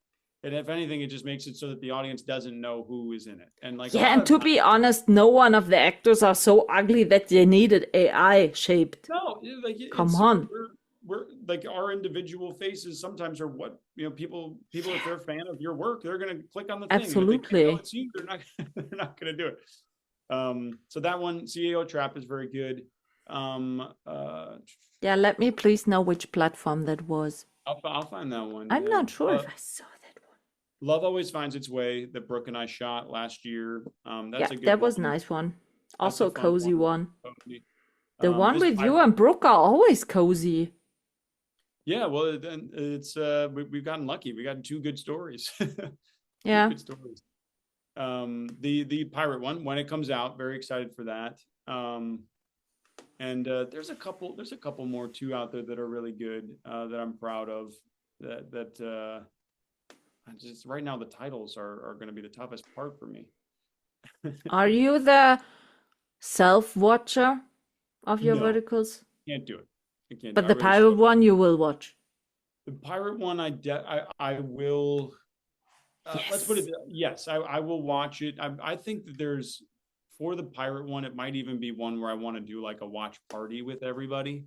And if anything, it just makes it so that the audience doesn't know who is in it. And like, yeah, and to be honest, no one of the actors are so ugly that they needed AI shaped. No, like, come on. We're like our individual faces sometimes are what people if they're a fan of your work, they're gonna click on the thing. Absolutely. And if they can't know it's you, they're not gonna do it. So that one, CEO Trap, is very good. Yeah, let me please know which platform that was. I'll find that one. I'm not sure if I saw that one. Love Always Finds Its Way, that Brooke and I shot last year. That's a good that one. was a nice one. Also a cozy one. Totally. The one with you and Brooke are always cozy. Yeah, well, then we've gotten lucky. We got two good stories. Yeah. Good stories. The pirate one, when it comes out, very excited for that. And there's a couple more too out there that are really good, that I'm proud of. I just right now the titles are going to be the toughest part for me. Are you the self-watcher of your No, verticals? can't do it. I can't do But it. I the really pirate struggle. one you will watch. The pirate one, I will. Let's put it. Yes. Yes, I will watch it. I think that there's for the pirate one, it might even be one where I want to do like a watch party with everybody,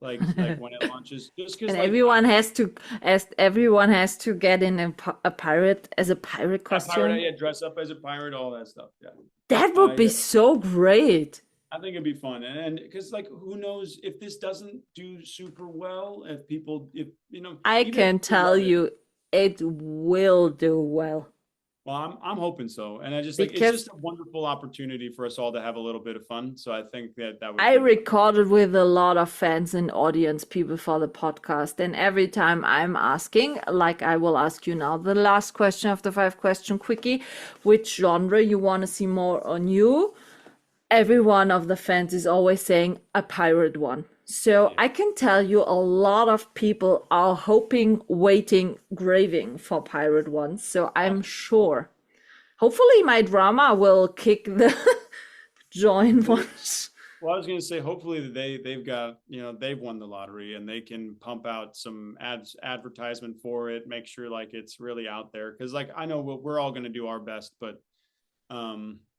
like when it launches. Just because And like everyone has to get in a pirate as a pirate pirate, costume. yeah, dress up as a pirate, all that stuff. Yeah, That would be yeah. so great. I think it'd be fun, and because like who knows if this doesn't do super well, if people, if you know, I even if can people tell love it. you it will do well. Well, I'm hoping so, and I just like it's Because just a wonderful opportunity for us all to have a little bit of fun. So I think that would I be recorded with a lot of fans and audience people for the podcast, and every time I'm asking, like I will ask you now, the last question of the 5 question quickie, which genre you want to see more on you? Every one of the fans is always saying a pirate one. So yeah. I can tell you a lot of people are hoping, waiting, craving for pirate ones. So I'm sure. Hopefully my drama will kick the join ones. Well, I was going to say, hopefully that they've got, they've won the lottery and they can pump out some advertisement for it, make sure like it's really out there. Cause like, I know we're all going to do our best, but,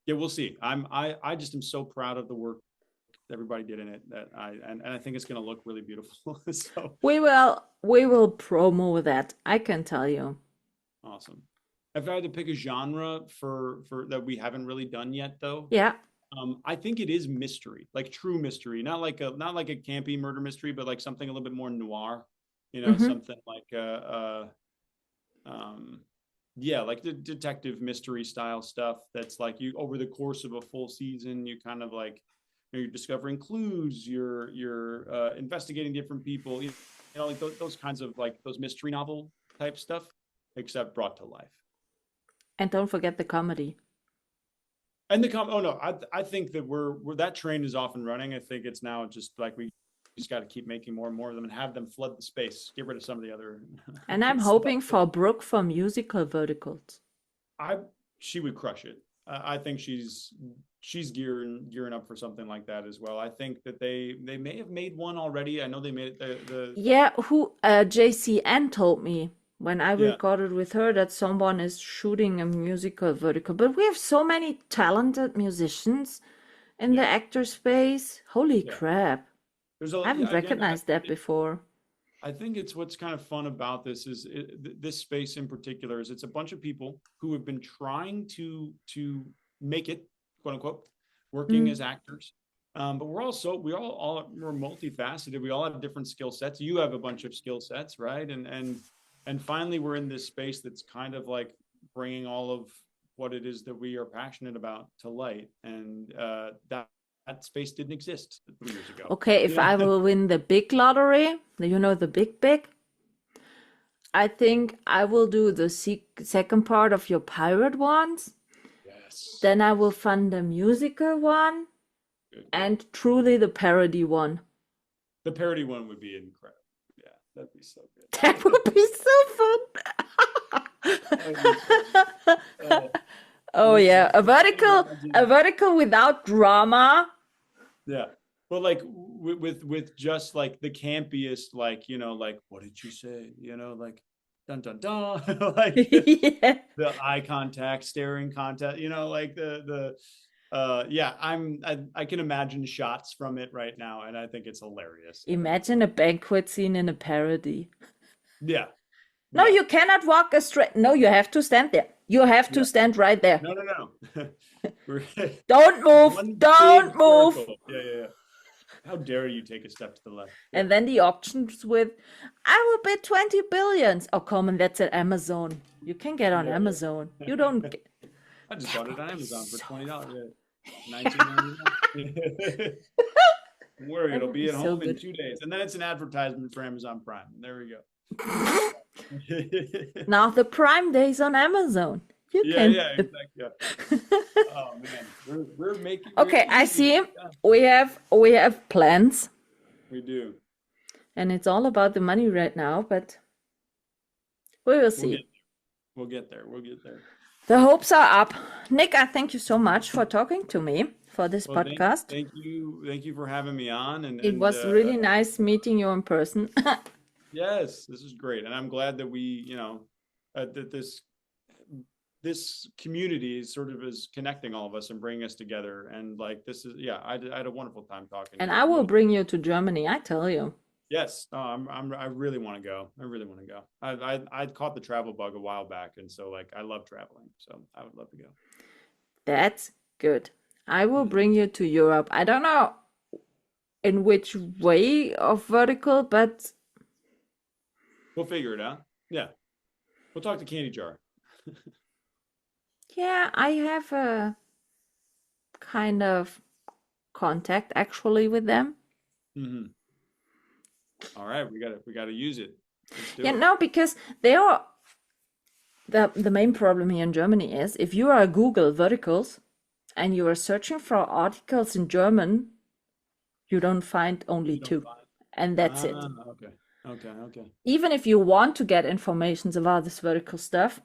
yeah, we'll see. I just am so proud of the work everybody did in it that I think it's going to look really beautiful. So We will promo that. I can tell you. awesome. If I had to pick a genre for that we haven't really done yet though, Yeah. I think it is mystery, like true mystery, not like a campy murder mystery, but like something a little bit more noir, Mm-hmm. something like yeah, like the detective mystery style stuff. That's like you over the course of a full season, you kind of like you're discovering clues, you're investigating different people, like those kinds of like those mystery novel type stuff, except brought to life. And don't forget the comedy. And oh no, I think that we're that train is off and running. I think it's now just like we just got to keep making more and more of them and have them flood the space. Get rid of some of the other. And I'm stuff. hoping for Brooke for musical verticals. She would crush it. I think she's gearing up for something like that as well. I think that they may have made one already. I know they made it the Yeah, who JCN told me when I yeah. recorded with her that someone is shooting a musical vertical. But we have so many talented musicians in the Yeah. actor space. Holy Yeah. crap. There's I haven't recognized that before. I think it's what's kind of fun about this is this space in particular is it's a bunch of people who have been trying to make it, quote unquote, working Mm. as actors. But we're we're multifaceted. We all have different skill sets. You have a bunch of skill sets, right? And finally, we're in this space that's kind of like bringing all of what it is that we are passionate about to light, and that space didn't exist 3 years ago. Okay, if I will win the big lottery, the big, I think I will do the second part of your pirate ones. Yes. Then I will fund the musical one Good. and truly the parody one. The parody one would be incredible. Yeah, that'd be so good. That would be so fun. Oh yeah, a vertical without drama. Yeah. But like with just like the campiest, like, like, what did you say? Like dun dun dun, like Yeah. the eye contact, staring contact, like yeah, I can imagine shots from it right now, and I think it's hilarious. Imagine a banquet scene in a parody. Yeah. No, Yeah. you cannot walk a straight. No, you have to stand there. You have to stand right there. No. Don't move. One Don't big move. circle. Yeah. How dare you take a step to the left? And then the auctions with, I will bid 20 billions. Oh, come on, that's at Amazon. You can get on Amazon. You don't get. I just bought it on Amazon for $20. Yeah. $19.99. Don't worry, That it'll would be be at so home in good. 2 days. And then it's an advertisement for Amazon Prime. There we go. Now the Prime Days on Amazon. You Yeah, can. yeah, exactly. Yeah. Oh man, we're making. Okay, we're I easy. see. Yeah, We have plans, we do. and it's all about the money right now, but we will We'll see. get We'll get there. We'll get there. The hopes are up. Nick, I thank you so much for talking to me for this Well, podcast. thank you for having me on. It was really nice meeting you in person. Yes, this is great, and I'm glad that we, that this community is sort of is connecting all of us and bringing us together. And like this is, yeah, I had a wonderful time talking. And to you. I will bring you to Germany, I tell you. Yes, I really want to go. I really want to go. I caught the travel bug a while back, and so like I love traveling, so I would love to go. That's good. I will bring you to Europe. I don't know in which way of vertical, but We'll figure it out. Yeah, we'll talk to Candy Jar. yeah, I have a kind of contact actually with them. Mm-hmm. All right, we gotta use it. Let's do Yeah, it. no, because they are the main problem here in Germany is if you are Google verticals and you are searching for articles in German, you don't find only You don't two, find- and that's it. Okay. Even if you want to get informations about this vertical stuff,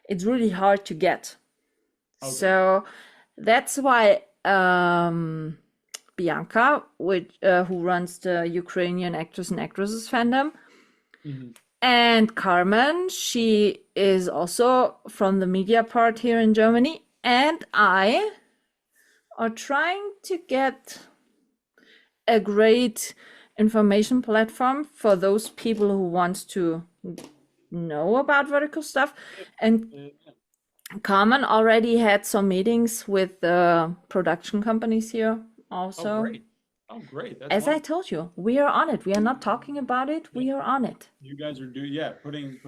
it's really hard to get. Okay. So that's why Bianca, who runs the Ukrainian actors and actresses fandom, Mhm. and Carmen, she is also from the media part here in Germany, and I are trying to get a great information platform for those people who want to know about vertical stuff. And Carmen already had some meetings with the production companies here also. Oh, great. That's As I wonderful. told you, we are on it. We are not talking about it. We are on it. You guys are putting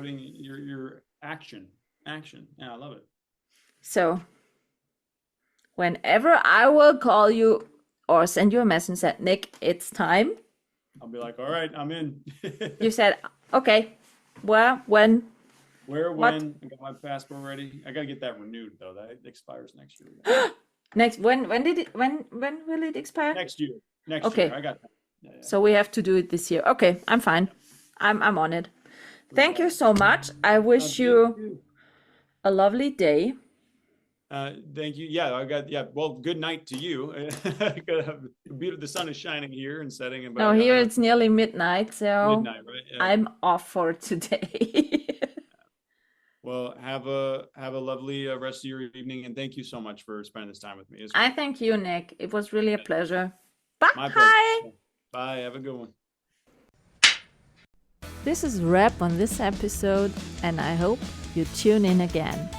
your action. Yeah, I love it. So whenever I will call you or send you a message that Nick, it's time. I'll be like, all right, I'm in. You said, okay, where, when? Where, What? when? I got my passport ready. I gotta get that renewed though. That expires next year. Next, when will it expire? Next year. Okay. I got that. Yeah. So we have to do it this year. Okay, I'm fine. I'm on it. Thank you so much. I wish you a lovely day. Thank you. Yeah, well, good night to you. The sun is shining here and setting. And No, here it's nearly midnight, so midnight, right? Yeah. I'm off for today. Well, have a lovely rest of your evening, and thank you so much for spending this time with me. I thank you, Nick. It was really a pleasure. Bye. My pleasure. Bye. Have a good one. This is a wrap on this episode, and I hope you tune in again.